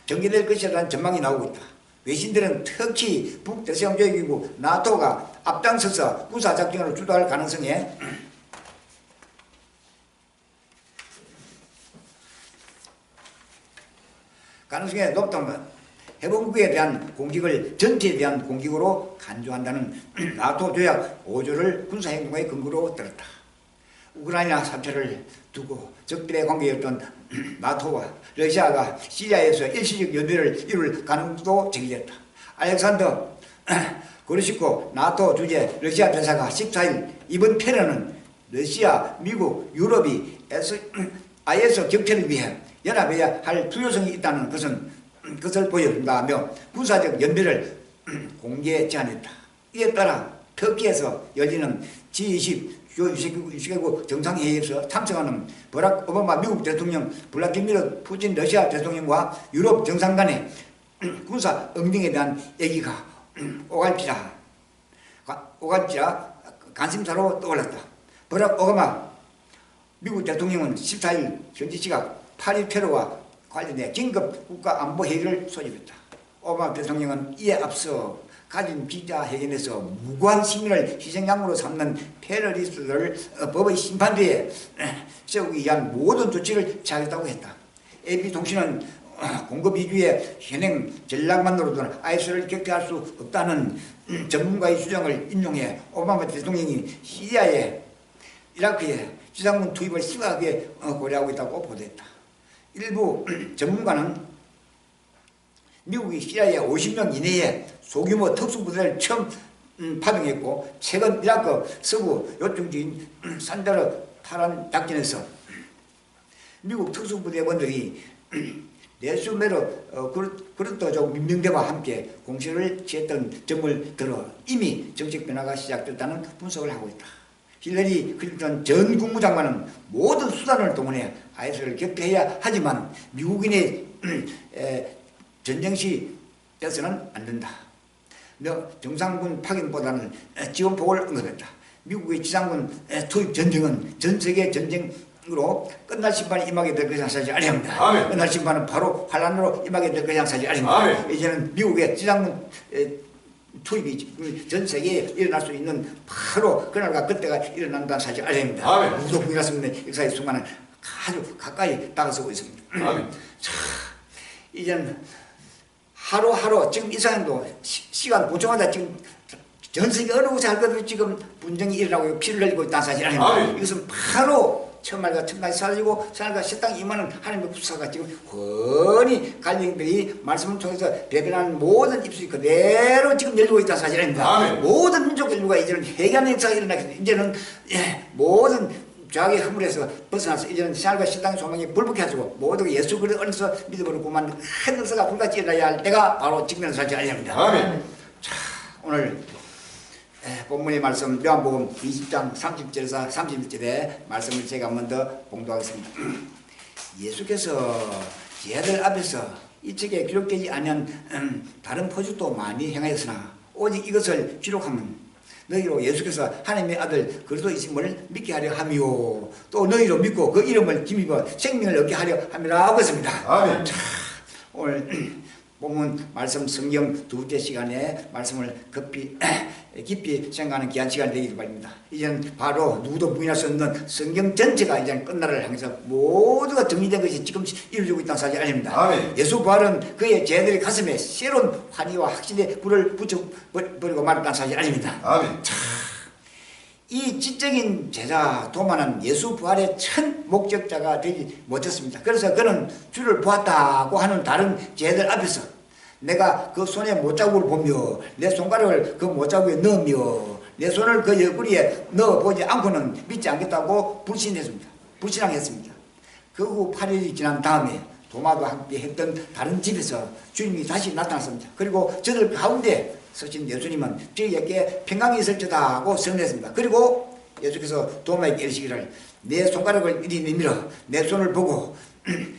전개될 것이라는 전망이 나오고 있다. 외신들은 특히 북대서양조약기구 나토가 앞장서서 군사작전을 주도할 가능성에 높다면 해본국에 대한 공격을 전체에 대한 공격으로 간주한다는 나토 조약 5조를 군사행동의 근거로 들었다. 우크라이나 사태를 두고 적들의 관계였던 나토와 러시아가 시리아에서 일시적 연대를 이룰 가능성도 제기됐다. 알렉산더 고르시코 나토 주재 러시아 대사가 14일 이번 테러는 러시아, 미국, 유럽이 IS 격퇴를 위해 연합해야 할 필요성이 있다는 것을 보여준다며 군사적 연대를 공개 제안했다. 이에 따라 터키에서 열리는 G20 주요 유세국 정상회의에서 참석하는 버락 오바마 미국 대통령, 블라디미르 푸틴 러시아 대통령과 유럽 정상 간의 군사 응징에 대한 얘기가 오갈지라 관심사로 떠올랐다. 버락 오바마 미국 대통령은 14일 현지 시각 파리 테러와 관련해 긴급 국가안보회의를 소집했다. 오바마 대통령은 이에 앞서 가진 기자회견에서 무고한 시민을 희생양으로 삼는 테러리스트들을 법의 심판대에 세우기 위한 모든 조치를 취하겠다고 했다. AP통신은 공급 위주의 현행 전략만으로는 IS를 격퇴할 수 없다는 전문가의 주장을 인용해 오바마 대통령이 시리아에 이라크에 지상군 투입을 심하게 고려하고 있다고 보도했다. 일부 전문가는 미국이 시리아에 50명 이내에 소규모 특수부대를 처음 파병했고 최근 이라크 서부 요충지인 산다르 타란 작전에서 미국 특수부대원들이 네수메르 그루트족 민병대와 함께 공세를 취했던 점을 들어 이미 정책 변화가 시작됐다는 분석을 하고 있다. 힐러리 클린턴 전 국무장관은 모든 수단을 동원해 IS를 격퇴해야 하지만 미국인의 전쟁 시에서는 안 된다. 정상군 파견보다는 지원폭을 언급했다. 미국의 지상군 투입 전쟁은 전 세계 전쟁 끝날 심판이 임하게 될 것이란 사실 아닙니다. 아멘. 끝날 심판은 바로 환란으로 임하게 될 것이란 사실 아닙니다. 아멘. 이제는 미국의 지상군 투입이 전 세계에 일어날 수 있는 바로 그날과 그때가 일어난다는 사실 아닙니다. 아멘. 누구도 부인할 수 없는 역사의 순간은 아주 가까이 다가서고 있습니다. 아멘. 자, 이제는 하루하루 지금 이 사람도 시간 보정하다 지금 전 세계 어느 곳에 할 것도 지금 분쟁이 일어나고 피를 흘리고 있다는 사실 아닙니다. 아멘. 이것은 바로 천말과 천간이 사라지고 산과 세땅이 임하는 하나님의 구사가 지금 훤히 갈림들이 말씀을 통해서 대변하는 모든 입술이 그대로 지금 열리고 있다는 사실 아닙니다. 아멘. 모든 민족 인류가 이제는 회개하는 역사가 일어나겠습니다. 이제는 모든 죄악의 허물에서 벗어나서 이제는 생활과 신앙의 소망이 불붙게 하시고 모두 예수 그리스도 안에서 믿음으로 구만 큰 역사가 불같이 일어나야 할 때가 바로 직면의 사실 아닙니다. 아멘. 자, 오늘 본문의 말씀 요한복음 20장 30절에서 31절의 말씀을 제가 한 번 더 봉독하겠습니다. 예수께서 제자들 앞에서 이 책에 기록되지 않은 다른 포죽도 많이 행하였으나 오직 이것을 기록하면 너희로 예수께서 하나님의 아들 그리스도이심을 믿게 하려 하며 또 너희로 믿고 그 이름을 힘입어 생명을 얻게 하려 함이라고 했습니다. 아멘. 자, 오늘 본문 말씀 성경 두째 시간에 말씀을 깊이 생각하는 귀한 시간이 되기를 바랍니다. 이제는 바로 누구도 부인할 수 없는 성경 전체가 이제 끝날을 향해서 모두가 정리된 것이 지금 이루어지고 있다는 사실 아닙니다. 아멘. 예수 부활은 그의 제자들의 가슴에 새로운 환희와 확신의 불을 붙여버리고 말았다는 사실 아닙니다. 아멘. 이 지적인 제자 도마는 예수 부활의 첫 목적자가 되지 못했습니다. 그래서 그는 주를 보았다고 하는 다른 제자들 앞에서 내가 그 손에 못자국을 보며 내 손가락을 그 못자국에 넣으며 내 손을 그 옆구리에 넣어보지 않고는 믿지 않겠다고 불신앙했습니다. 그 후 8일이 지난 다음에 도마도 함께 했던 다른 집에서 주님이 다시 나타났습니다. 그리고 저들 가운데 서신 예수님은 저희에게 평강이 있을지다 하고 선언했습니다. 그리고 예수께서 도마에게 이르시기를 내 손가락을 이리 내밀어 내 손을 보고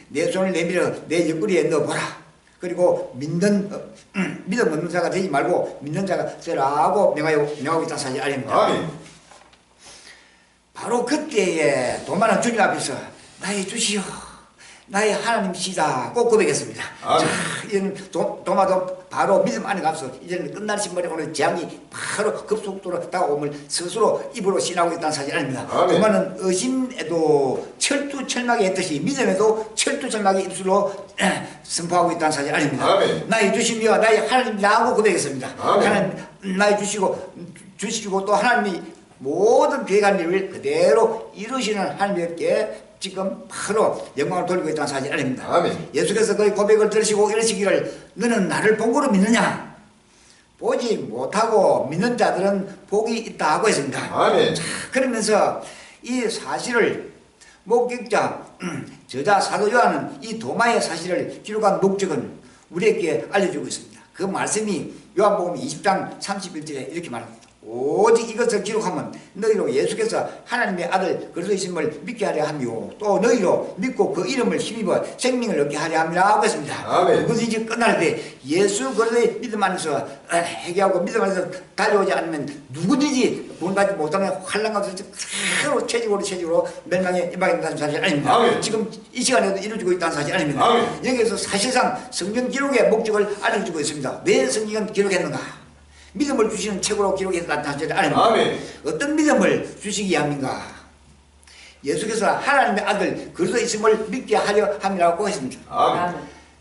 내 손을 내밀어 내 옆구리에 넣어보라. 그리고 믿음 없는 자가 되지 말고 믿는 자가 되라고 명하고 있다는 사실 아닙니다. 아멘. 바로 그때에 도마는 주님 앞에서 나의 주시오 나의 하나님이시다고 고백했습니다. 자, 이제는 도마도 바로 믿음 안에 가서 이제는 끝날 신발에 오는 재앙이 바로 급속도로 다가옴을 스스로 입으로 신하고 있다는 사실 아닙니다. 아멘. 도마는 의심에도 철두철미하게 했듯이 믿음에도 철두철미하게 입술로 선포하고 있다는 사실 아닙니다. 아멘. 나의 주시며 나의 하나님이라고 고백했습니다. 아멘. 하나님 나의 주시고 또 하나님이 모든 계획한 일을 그대로 이루시는 하나님께 지금 바로 영광을 돌리고 있다는 사실 아닙니다. 아멘. 예수께서 그의 고백을 들으시고 이러시기를 너는 나를 본고로 믿느냐? 보지 못하고 믿는 자들은 복이 있다 하고 했습니다. 아멘. 자, 그러면서 이 사실을 목격자 저자 사도 요한은 이 도마의 사실을 기록한 목적은 우리에게 알려주고 있습니다. 그 말씀이 요한복음 20장 31절에 이렇게 말합니다. 오직 이것을 기록하면 너희로 예수께서 하나님의 아들 그리스도이심을 믿게 하려 하며 또 너희로 믿고 그 이름을 힘입어 생명을 얻게 하려 함이라고 했습니다. 아멘. 그것이 이제 끝날 때 예수 그리스도의 믿음 안에서 회개하고 믿음 안에서 달려오지 않으면 누구든지 구원받지 못하는 환난 가운데 그대로 체질적으로 멸망에 임하게 된다는 사실 아닙니다. 아멘. 지금 이 시간에도 이루어지고 있다는 사실 아닙니다. 아멘. 여기에서 사실상 성경 기록의 목적을 알려주고 있습니다. 왜 성경은 기록했는가? 믿음을 주시는 책으로 기록했다는 사실을 아닙니다. 아멘. 어떤 믿음을 주시기 위함인가? 예수께서 하나님의 아들 그리스도 있음을 믿게 하려 함이라고 했습니다. 아멘.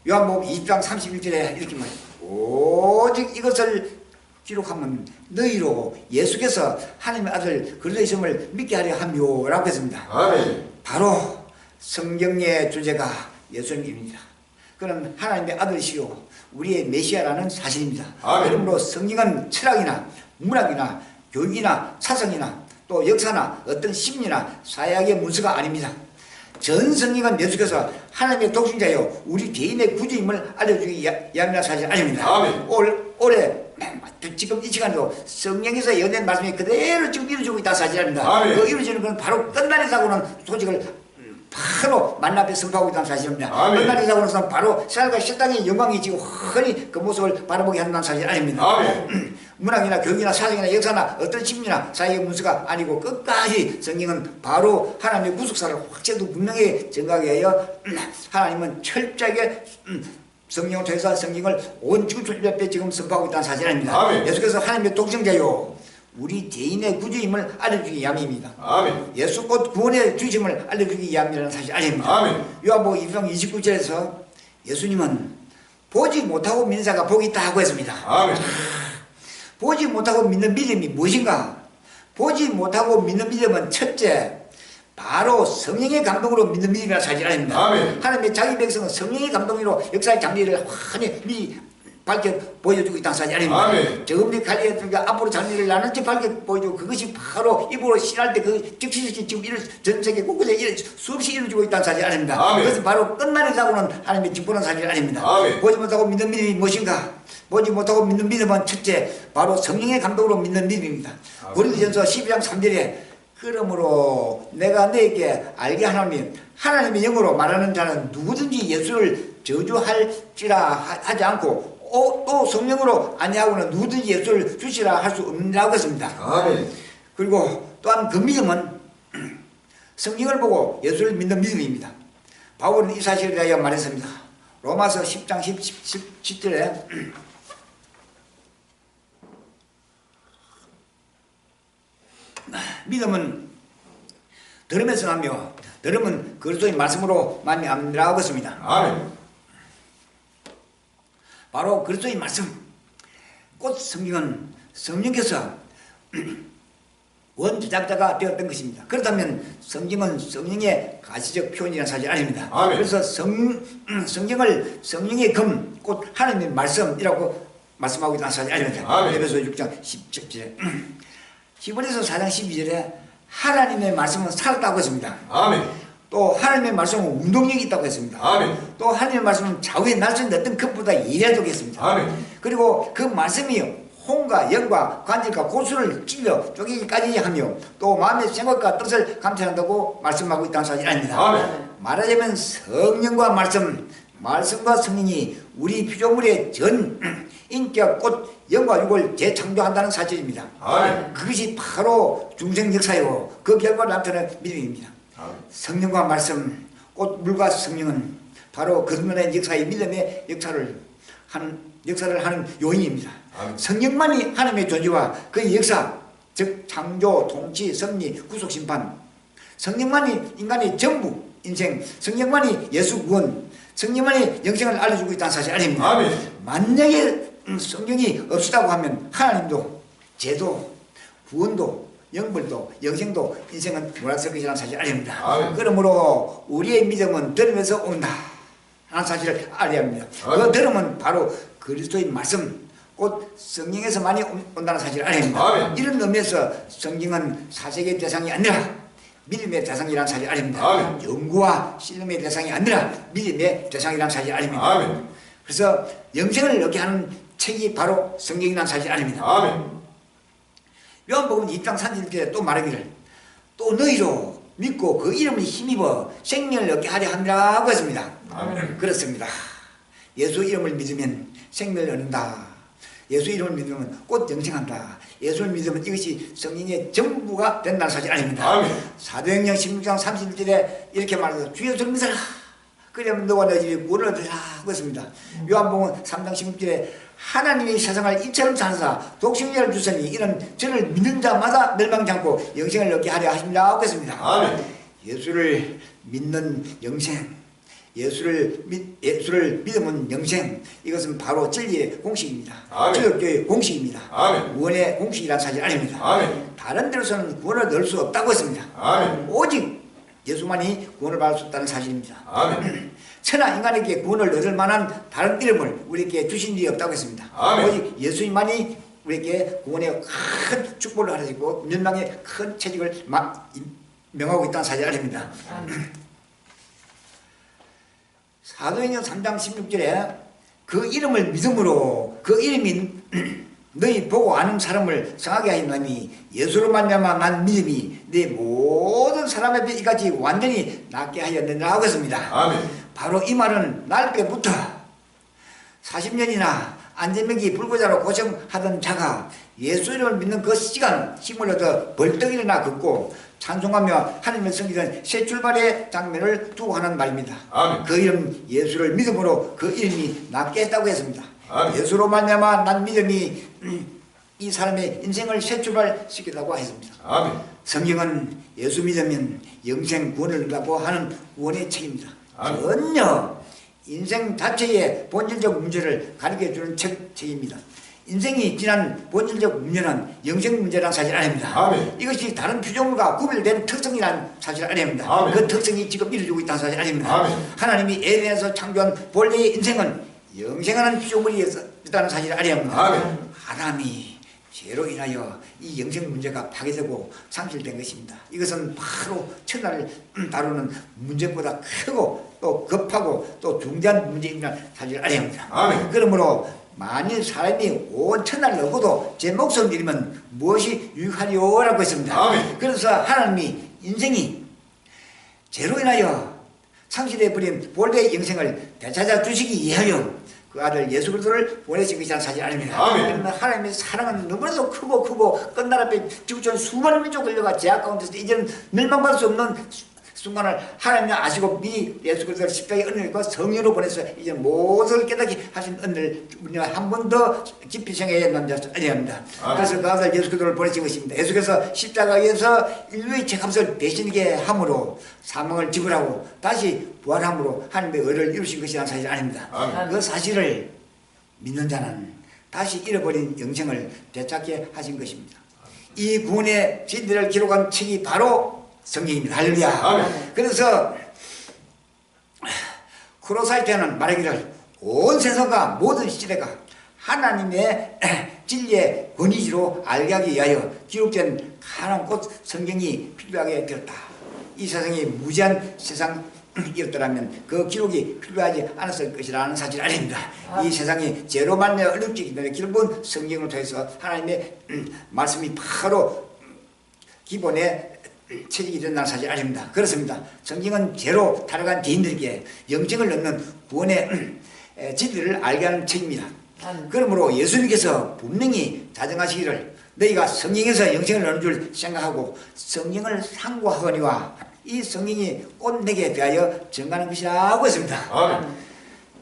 요한복음 20장 31절에 이렇게 말합니다. 오직 이것을 기록하면 너희로 예수께서 하나님의 아들 그리스도 있음을 믿게 하려 함이라고 했습니다. 아멘. 바로 성경의 주제가 예수님입니다. 그는 하나님의 아들이시요 우리의 메시아라는 사실입니다. 아멘. 그러므로 성경은 철학이나 문학이나 교육이나 사상이나 또 역사나 어떤 심리나 사회학의 문서가 아닙니다. 전 성경은 예수께서 하나님의 독생자요 우리 개인의 구주임을 알려주기 위함이라는 사실 아닙니다. 아멘. 올해 지금 이 시간에도 성경에서 연된 말씀이 그대로 지금 이루어지고 있다는 사실입니다. 아멘. 그 이루어지는 건 바로 끝날의 사고는 소식을 바로 만 앞에 선포하고 있다는 사실입니다. 아멘. 끝날의 사고는 바로 생활과 식당의 영광이 지금 흔히 그 모습을 바라보게 한다는 사실 아닙니다. 아멘. 문학이나 교육이나 사정이나 역사나 어떤 심리나 사회의 문서가 아니고 끝까지 성경은 바로 하나님의 구속사를 확실히 분명히 정하게 하여 하나님은 철저하게 성령을 통해서 성경을 온 지구촌 앞에 지금 선포하고 있다는 사실 아닙니다. 아멘. 예수께서 하나님의 독생자요 우리 죄인의 구주임을 알려주기 위함입니다. 아멘. 예수 곧 구원의 주심을 알려주기 위함이라는 사실 아닙니다. 아멘. 요한복음 2장 29절에서 예수님은 보지 못하고 믿는 자가 복이 있다 하고 했습니다. 아멘. 보지 못하고 믿는 믿음이 무엇인가? 보지 못하고 믿는 믿음은 첫째 바로 성령의 감동으로 믿는 믿음이라는 사실 아닙니다. 아멘. 하나님의 자기 백성은 성령의 감동으로 역사의 장리를 환히 미리 밝게 보여주고 있다는 사실 아닙니다. 아멘. 저금리 갈리가 앞으로 장리를 나는지 밝게 보여주고 그것이 바로 입으로 신할 때 그 즉시 지금 전 세계 곳곳에 수없이 이루어지고 있다는 사실 아닙니다. 아멘. 그것은 바로 끝만이 사고는 하나님의 직분한 사실 아닙니다. 아멘. 보지 못하고 믿는 믿음이 무엇인가? 보지 못하고 믿는 믿음은 첫째 바로 성령의 감동으로 믿는 믿음입니다. 아멘. 고린도전서 12장 3절에 그러므로 내가 너에게 알게 하나님 하나님의 영으로 말하는 자는 누구든지 예수를 저주할지라 하지 않고 또 성령으로 아니하고는 누구든지 예수를 주시라 할 수 없느라고 했습니다. 아멘. 그리고 또한 그 믿음은 성경을 보고 예수를 믿는 믿음입니다. 바울은 이 사실에 대하여 말했습니다. 로마서 10장 17절에 믿음은 들으면서 하며 들으면 그리스도의 말씀으로 말미암느라고 했습니다. 아멘. 바로 그리스도의 말씀 곧 성경은 성령께서 원제작자가 되었던 것입니다. 그렇다면 성경은 성령의 가시적 표현이라는 사실 아닙니다. 아멘. 그래서 성경을 성령의 금, 곧 하나님의 말씀이라고 말씀하고 있다는 사실 아닙니다. 아멘. 에베소 6장 17절에 히브리서 4장 12절에 하나님의 말씀은 살았다고 했습니다. 아멘. 또 하나님의 말씀은 운동력이 있다고 했습니다. 아멘. 또 하나님의 말씀은 좌우에 날 수 있는 어떤 것보다 예리하다고 했습니다. 아멘. 그리고 그 말씀이 혼과 영과 관절과 고수를 찔러 쪼개기까지 하며 또 마음의 생각과 뜻을 감찰한다고 말씀하고 있다는 사실 아닙니다. 아멘. 말하자면 성령과 말씀과 성령이 우리 피조물의 전 인격 곧 영과 육을 재창조한다는 사실입니다. 아멘. 그것이 바로 중생 역사요 그 결과를 나타내는 믿음입니다. 아멘. 성령과 말씀 곧 물과 성령은 바로 그동안의 역사의 믿음의 역사를 하는 요인입니다. 아멘. 성령만이 하나님의 존재와 그의 역사 즉 창조, 통치, 섭리, 구속, 심판 성령만이 인간의 전부 인생 성령만이 예수 구원 성령만이 영생을 알려주고 있다는 사실 아닙니다. 아멘. 만약에 성경이 없었다고 하면 하나님도 죄도 구원도 영벌도 영생도 인생은 몰랐을 것이라는 사실 아닙니다. 아멘. 그러므로 우리의 믿음은 들으면서 온다 하는 사실을 알아야 합니다. 아멘. 그 들음은 바로 그리스도의 말씀 곧 성경에서 많이 온다는 사실을 알아야 합니다. 아멘. 이런 의미에서 성경은 사색의 대상이 아니라 믿음의 대상이라는 사실 아닙니다. 아멘. 연구와 실험의 대상이 아니라 믿음의 대상이라는 사실 아닙니다. 아멘. 그래서 영생을 얻게 하는 책이 바로 성경이라는 사실 아닙니다. 아멘. 요한복음 2장 31절에 또 말하기를 또 너희로 믿고 그 이름을 힘입어 생명을 얻게 하려 함이라고 했습니다. 아멘. 그렇습니다. 예수 이름을 믿으면 생명을 얻는다. 예수 이름을 믿으면 곧 영생한다. 예수를 믿으면 이것이 성령의 전부가 된다는 사실 아닙니다. 아멘. 사도행전 16장 31절에 이렇게 말해서 주 예수를 믿어라. 그러면 너와 너 집이 구원을 얻으라 하고 했습니다. 요한복음 3장 16절에 하나님이 세상을 이처럼 사랑사 독생자를 주시니 이는 저를 믿는 자마다 멸망치 않고 영생을 얻게 하려 하십니다 하고 했습니다. 아멘. 예수를 믿는 영생, 예수를 믿으면 영생, 이것은 바로 진리의 공식입니다. 아멘. 기독교의 공식입니다. 아멘. 구원의 공식이라는 사실 아닙니다. 아멘. 다른 데로서는 구원을 얻을 수 없다고 했습니다. 아멘. 오직 예수만이 구원을 받을 수 없다는 사실입니다. 아멘. 천하 인간에게 구원을 얻을 만한 다른 이름을 우리에게 주신 일이 없다고 했습니다. 아멘. 오직 예수님만이 우리에게 구원의 큰 축복을 하시고 멸망의 큰 채찍을 명하고 있다는 사실 아닙니다. 사도행전 3장 16절에 그 이름을 믿음으로 그 이름이 너희 보고 아는 사람을 성하게 하였나니 예수로 말미암아 난 믿음이 내 모든 사람 앞에 이같이 완전히 낫게 하였느니라 하고 했습니다. 아멘. 바로 이 말은 날 때부터 40년이나 안전병기 불구자로 고생하던 자가 예수를 믿는 그 시간 힘을 얻어 벌떡 일어나 걷고 찬송하며 하나님을 섬기던 새 출발의 장면을 두고 하는 말입니다. 아멘. 그 이름 예수를 믿음으로 그 이름이 낫게 했다고 했습니다. 아멘. 예수로 말미암아 난 믿음이 이 사람의 인생을 새 출발시키다고 했습니다. 아멘. 성경은 예수 믿으면 영생 구원을 얻는다고 하는 구원의 책입니다. 아멘. 전혀 인생 자체의 본질적 문제를 가르쳐주는 책입니다. 인생이 지난 본질적 문제는 영생 문제라는 사실 아닙니다. 아멘. 이것이 다른 피조물과 구별된 특성이라는 사실 아닙니다. 아멘. 그 특성이 지금 이루어지고 있다는 사실 아닙니다. 아멘. 하나님이 에덴에서 창조한 본래의 인생은 영생하는 피조물이 있다는 사실 아닙니다. 아멘. 아담이 죄로 인하여 이 영생 문제가 파괴되고 상실된 것입니다. 이것은 바로 천하를 다루는 문제보다 크고 또 급하고 또 중대한 문제이라는 사실 아닙니다. 아멘. 그러므로 만일 사람이 온 천하를 얻고도 제 목숨을 잃으면 무엇이 유익하리요라고 했습니다. 아멘. 그래서 하나님이 인생이 죄로 인하여 상실해버린 본래의 영생을 되찾아 주시기 위하여 그 아들 예수 그리스도를 보내신 것이라는 사실 아닙니다. 아멘. 그러나 하나님의 사랑은 너무나도 크고 끝날 앞에 지구촌 수많은 민족 걸려가 제약 가운데서 이제는 멸망받을 수 없는 순간을 하나님이 아시고 미리 예수 그리스도를 십자가의 은혜과 성령으로 보내서 이제 모든 깨닫게 하신 은혜를 우리가 한 번 더 깊이 생각해야 한다는 것을 아니합니다. 그래서 그 아들 예수 그리스도를 보내신 것입니다. 예수께서 십자가에서 인류의 죄값을 대신하게 함으로 사망을 지불하고 다시 부활함으로 하나님의 의를 이루신 것이라는 사실 아닙니다. 아멘. 그 사실을 믿는 자는 다시 잃어버린 영생을 되찾게 하신 것입니다. 이 구원의 진리를 기록한 책이 바로 성경입니다. 할렐루야. 아멘. 그래서 코로사이트는 말하기를 온 세상과 모든 시대가 하나님의 진리의 권위지로 알게 하기 위하여 기록된 가난 꽃 성경이 필요하게 되었다. 이 세상이 무지한 세상이었더라면 그 기록이 필요하지 않았을 것이라는 사실 아닙니다. 이 세상이 죄로 말미암아 어렵기 때문에 기록은 성경을 통해서 하나님의 말씀이 바로 기본의 체질이 된다는 사실 아닙니다. 그렇습니다. 성경은 죄로 타락한 죄인들에게 영생을 얻는 구원의 진리를 알게 하는 책입니다. 그러므로 예수님께서 분명히 자정하시기를 너희가 성경에서 영생을 얻는 줄 생각하고 성경을 상고하거니와 이 성경이 곧 내게 대하여 증가하는 것이라고 했습니다. 아멘.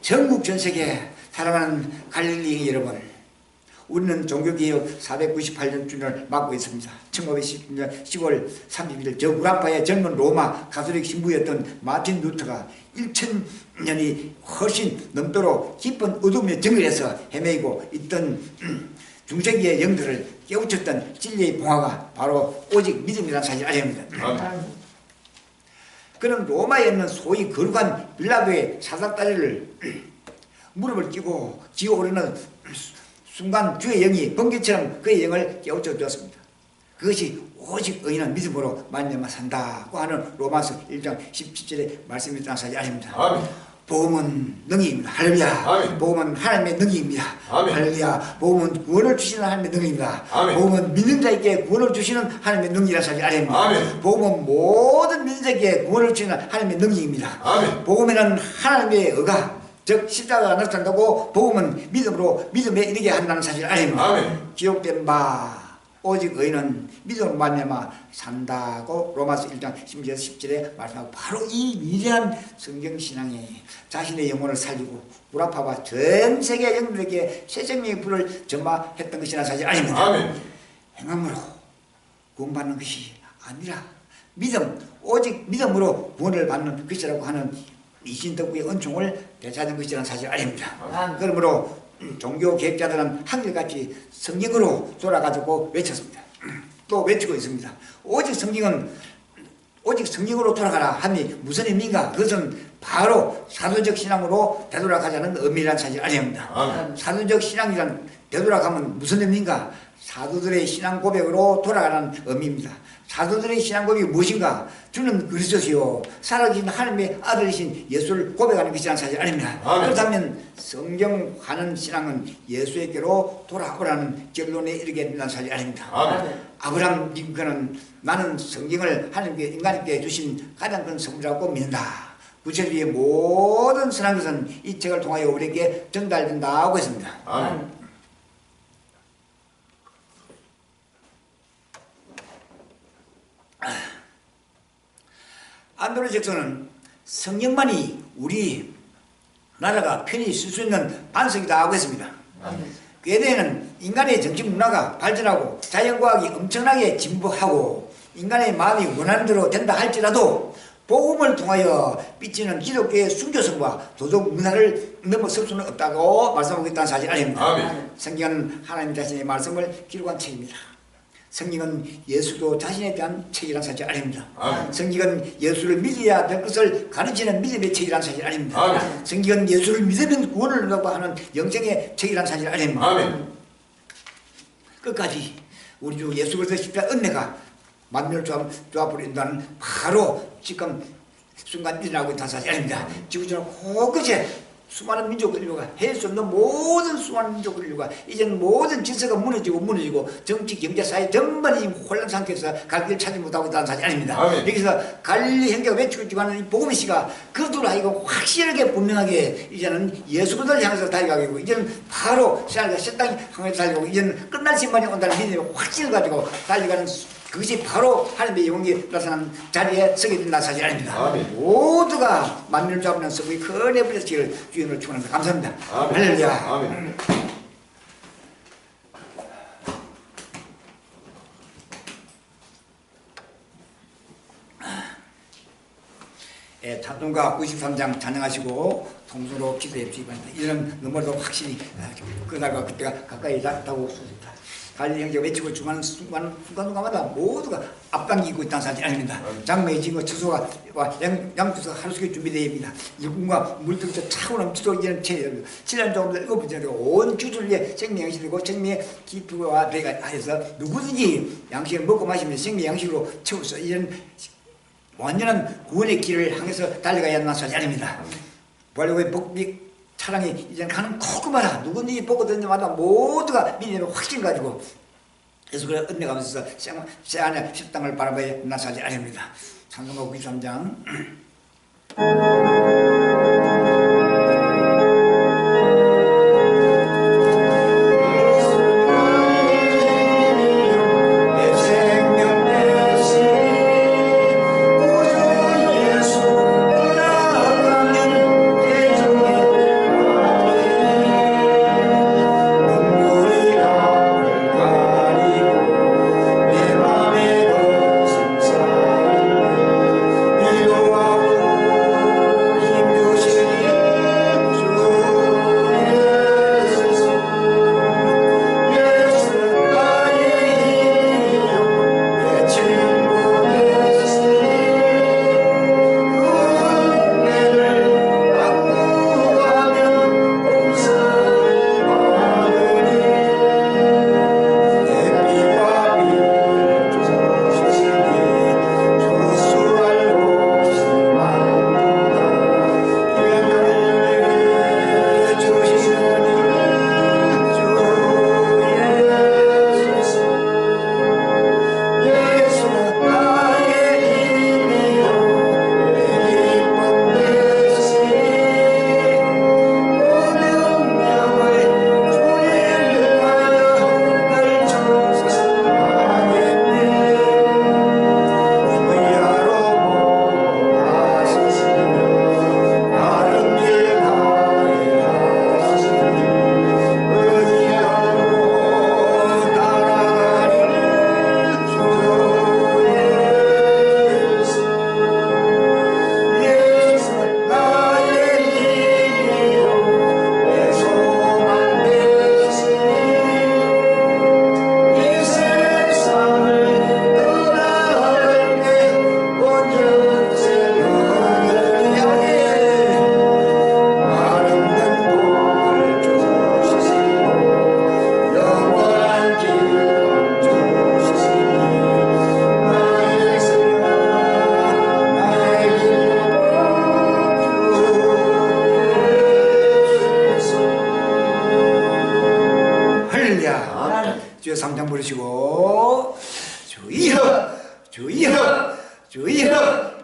전국 전세계 사랑하는 갈릴리 여러분, 우리는 종교개혁 498년 주년을 맞고 있습니다. 1510년 10월 30일 저 우라파의 젊은 로마 가톨릭 신부였던 마틴 루터가 1000년이 훨씬 넘도록 깊은 어둠의 정글에서 헤매이고 있던 중세기의 영들을 깨우쳤던 진리의 봉화가 바로 오직 믿음이라는 사실 아닙니다. 아멘. 그는 로마에 있는 소위 거룩한 빌라도의 사닥다리를 무릎을 끼고 기어오르는 순간 주의 영이 번개처럼 그의 영을 깨우쳐 주었습니다. 그것이 오직 의인은 믿음으로 말미암아 산다고 하는 로마서 1장 17절의 말씀이 있다는 사실 아닙니다. 아멘. 복음은 능력입니다. 할렐루야. 아멘. 복음은 하나님의 능력입니다. 아멘. 할렐루야. 복음은 구원을 주시는 하나님의 능력입니다. 아멘. 복음은 믿는 자에게 구원을 주시는 하나님의 능력이라는 사실 아닙니다. 아멘. 복음은 모든 믿는 자에게 구원을 주시는 하나님의 능력입니다. 아멘. 복음에는 하나님의 의가 즉 십자가가 나타난다고 복음은 믿음으로 믿음에 이르게 한다는 사실 아닙니다. 아멘. 기록된 바 오직 의인은 믿음으로 말미암아 산다고 로마서 1장 10절에서 10절에 말씀하고 바로 이 위대한 성경신앙이 자신의 영혼을 살리고 우라파와 전 세계 영들에게 새 생명의 불을 전파했던 것이나 사실 아닙니다. 아멘. 행함으로 구원받는 것이 아니라 믿음 오직 믿음으로 구원을 받는 것이라고 하는 이신덕구의 은총을 되찾은 것이라는 사실 아닙니다. 그러므로 종교 계획자들은 한결같이 성경으로 돌아가지고 외쳤습니다. 또 외치고 있습니다. 오직 성경으로 돌아가라 하니 무슨 의미인가? 그것은 바로 사도적 신앙으로 되돌아가자는 의미란 사실 아닙니다. 아멘. 사도적 신앙이란 되돌아가면 무슨 의미인가? 사도들의 신앙 고백으로 돌아가는 의미입니다. 사도들의 신앙 고백이 무엇인가? 주는 그리스도시요 살아계신 하나님의 아들이신 예수를 고백하는 것이라는 사실 아닙니다. 아멘. 그렇다면 성경하는 신앙은 예수에게로 돌아오라는 결론에 이르게 된다는 사실 아닙니다. 아멘. 아브라함 링컨은 나는 성경을 하나님께 인간에게 주신 가장 큰 선물이라고 믿는다. 구체주의의 모든 선한 것은 이 책을 통하여 우리에게 전달된다고 했습니다. 아멘. 안드레 잭슨은 성령만이 우리 나라가 편히 쓸 수 있는 반석이다 하고 했습니다. 그에 대해는 인간의 정치 문화가 발전하고 자연과학이 엄청나게 진보하고 인간의 마음이 원하는 대로 된다 할지라도 복음을 통하여 비치는 기독교의 순교성과 도덕 문화를 넘어설 수는 없다고 말씀하고 있다는 사실 아닙니다. 아멘. 성경은 하나님 자신의 말씀을 기록한 책입니다. 성경은 예수도 자신에 대한 책이라는 사실 아닙니다. 아멘. 성경은 예수를 믿어야 될 것을 가르치는 믿음의 책이라는 사실 아닙니다. 아멘. 성경은 예수를 믿으면 구원을 얻는다고 하는 영생의 책이라는 사실 아닙니다. 아멘. 끝까지 우리 주 예수 그리스도 십자가 은혜가 만민을 조합으로 인도하는 바로 지금 순간 일어나고 있다는 사실 아닙니다. 지구촌은 곳곳에 수많은 민족들 인류가 할 수 없는 모든 수많은 민족들 인류가 이제는 모든 질서가 무너지고 정치, 경제, 사회 전반이 혼란 상태에서 갈 길을 찾지 못하고 있다는 사실 아닙니다. 아멘. 여기서 갈릴리 형제가 외치고 있지만 이 복음의 시가 그들로 하여금 확실하게 분명하게 이제는 예수 그리스도를 향해서 달려가고 이제는 바로 세상의 땅이 향해서 달려가고 이제는 끝날 시간이 온다는 믿음을 확신을 가지고 달려가는 그것이 바로 하나님의 영광이 나타나는 자리에 서게 된다는 사실 아닙니다. 아멘. 모두가 만민을 잡으면서 우리 큰 에브리스를 주인으로 축원합니다. 감사합니다. 아멘. 할렐루야. 아멘. 찬송가 93장 찬양하시고 통수로 기도해 주시기 바랍니다. 이런 너무도 확실히 그날과 그때가 가까이 다가오고 있습니다. 갈릴리 형제가 외치고 중하는 순간순간마다 모두가 앞당기고 있다는 사실 아닙니다. 장매의 징후 처소와 양주소 하루속에 준비되어 있습니다. 일꾼과 물들서 차고 넘치도록 이제는 7년 정도 7번째로 온 주주를 위해 생명 양식이고 생명의 기표와 배가 하여서 누구든지 양식을 먹고 마시면 생명 양식으로 채워서 이런 완전한 구원의 길을 향해서 달려가야 하는 사실이 아닙니다. 원래 복비 차량이 이제 가는 코그마라 누구든지 보고 듣는 마다 모두가 믿음의 확신 가지고 예수 그리스도의 은혜가 하면서 새 안에 십땅을 바라봐야 하는 사실이 아닙니다. 찬송가 93장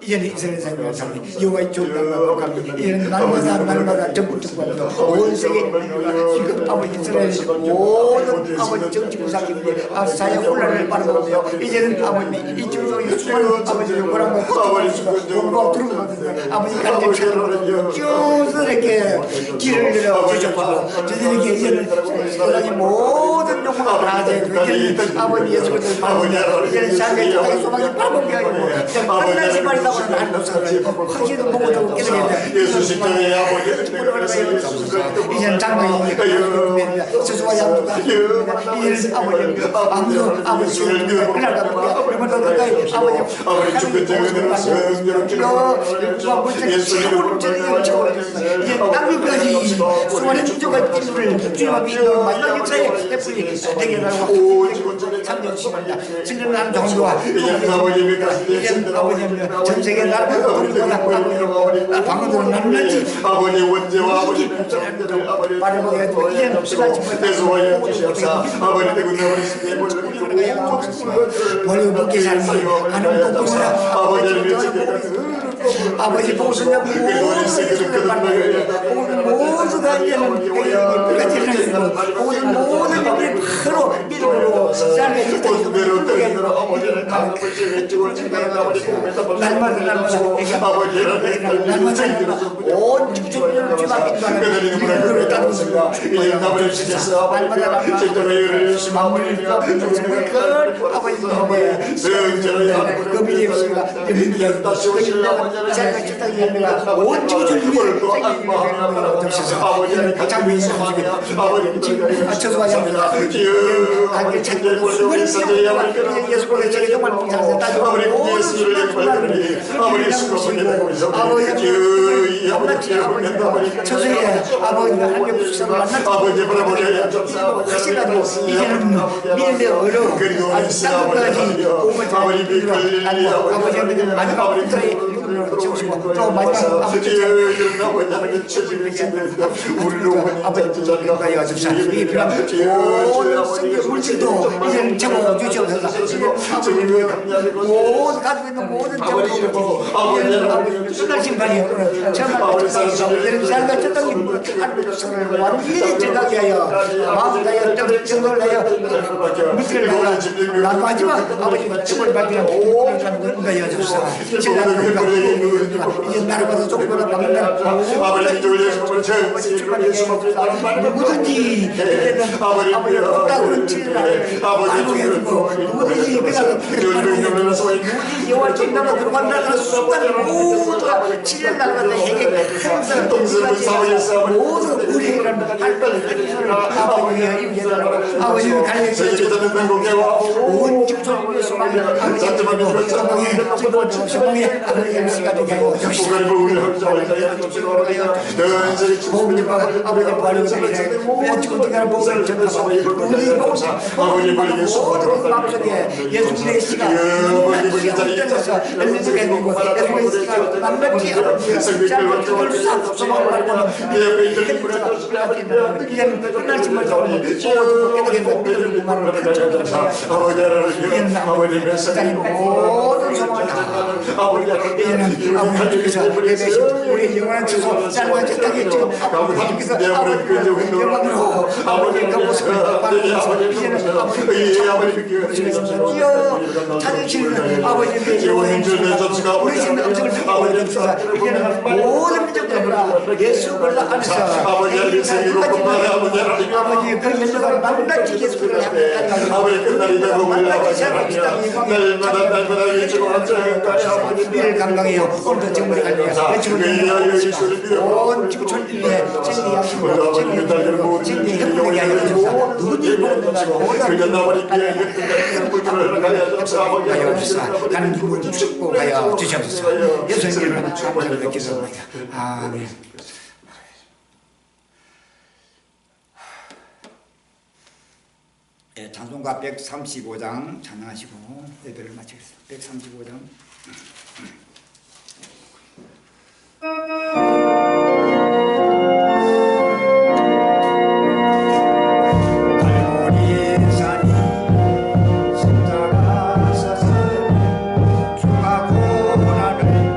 이제는 이스라엘 사람을 잡니 여호와의 존귀함과 감격이 이제는 날마다 전국적으로 온 세계 지금 아버지 이스라엘 모든 아버지 정치 부상님들 사회 혼란을 바라보며 이제는 아버지 이 중속에 수많은 아버지 요구랑과 공부하고 들어보거든요. 아버지 간증 찾아보고 주들에게 길을 내려 주셨고 주들에게 이제는 세상의 모든 욕구가 다 되고 이제는 아버지 예수 그리스도를 바라보며 이제는 삶의 세상의 소망이 바라보게 하고 하나님 말이라고 하는 한 것을 확실히 보고도 깨닫게 예수 십자가의 아버지 이제는 장로님이 스스와 양도가 이제는 아버지 아버지 그날가 우리보다 가까이 아버지 죽은 자들은 성령으로 예수님을 이제 땅끝까지 수많은 민족과 인류를 주님 앞에 인도하는 마지막 역사에 베풀이 되게 달라고 참여하십니다. 진정한 정도와 이제는 아버지는 전 세계 나라가 우리보다 방언으로 낫는지 아버지 원죄와 아버지 바라보게 해주고 이제는 대소하여 주시옵사. 아버지 대군 버리고 먹게 살면 하나님 또 아버지 복수냐 모두가 이제는 모든 일들이 바로 믿음으로 삶의 날마다 온 집중력을 주님께 기도를 따르고 아버지가 하나님 수상을 만났다. 아버지 바라보게 하시라도 이제는 미래의 어려움 땅끝까지 아버지는 마지막 끝에 지우시고 또 마지막 아버지 아버지가 여주사 이 비람 모든 성경 물질도 이제는 채워 주시옵소서. 모든 가지고 있는 모든 채워 아버지는 끝나신 분이 정말 삶과 쳤던 하나님을 완전히 정하게 하여 마음 다여 정을 다여 물질을 다여 나마지막 아버지가 춤을 받기는 모든 사람을 응하여 주소서. 이제 나라보다 조금보다 막는 아버지 누구든지 아버지가 땅으로 치를 나누고 누구든지 누구든지 여호와 정당으로 들어간다는 순간 모두가 치를 나가는 해게 항상 모든 우리를 아버지가 임재하라고 아버지를 가르쳐주시고 온 집중을 소망을 아버지의 소망에 아버지의 시간이 되고 아버지 바르게 모든 복을 전하고 우리 모든 마음속에 예수님의 시간 예수님의 시간 만나지 않은 그걸 싹 소망을 말고 이제는 끝날지 말고 깨닫게 말을 모든 소망을 다 이제는 아버지께서 우리 영원한 주소 삶과 책당에 지금 아버지께서 아버지를 영광으로 아버지의 그 모습을 바라보면서 이제는 아버지께서 찾으시는 아버지의 영원한 주소 우리 지금 음성을 듣고 있습니다. 이제는 모든 민족들과 예수 그리스도 안에서 아버지의 그 연락을 만나지 예수 그리스도 안에서 만나지 미를 감당해요. 오늘도 정말 갈래요. 외치고 온 지구 천지에 진리 양심으로 진리 협력하게 하여 주옵소서. 누구든지 하여 주옵소서. 가는 길을 축복하여 주시옵소서. 예수님을 감사를 기도합니다. 아멘. 네, 찬송가 135장 찬양하시고 예배를 마치겠습니다. 135장 십자가 사슬 주가 고난을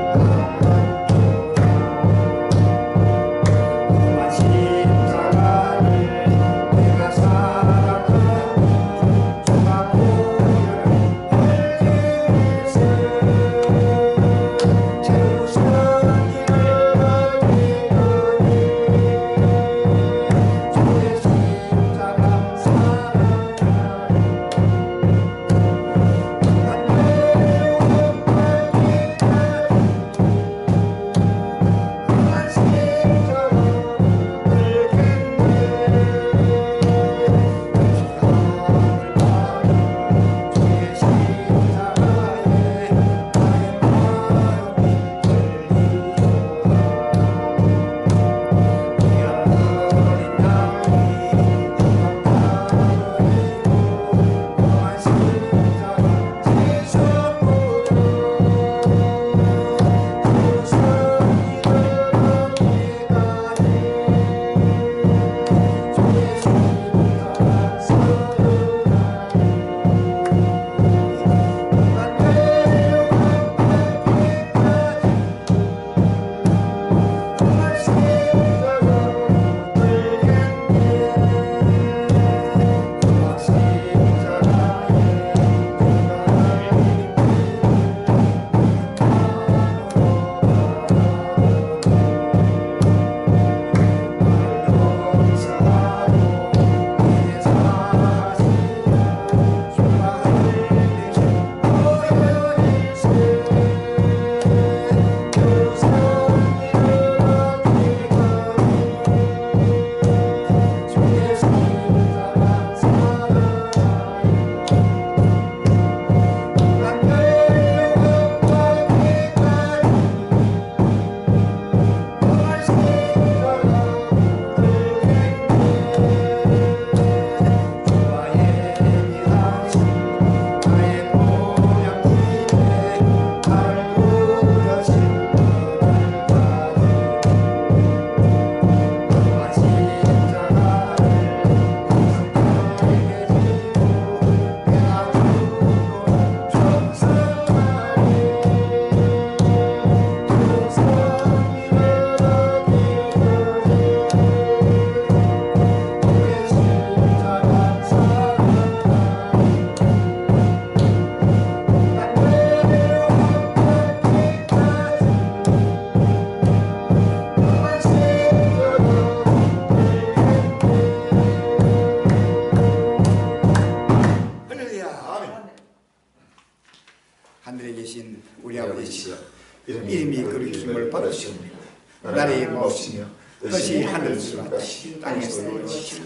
주님이 그렇게 힘을 받으시옵니다. 나라의 마옵시며 뜻이 하늘에서 같이 땅에서 이루어지시오.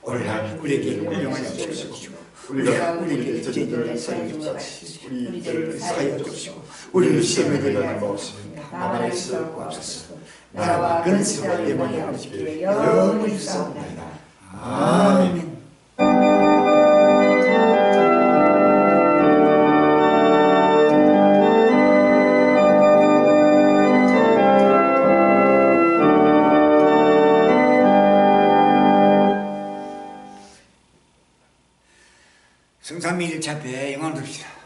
오늘날 우리에게 운명하여 주시옵시고 우리가 우리에게 죄진을 사하여 주옵시고 우리 죄를 사하여 주옵시고 우리를 시험에 들게 하지 마옵시며 다만 에서 구하소서. 나라와 근세와 영광이 아버지께 영원히 주사옵나이다. 아멘. 성삼위 1차 배 영광을 둡시다.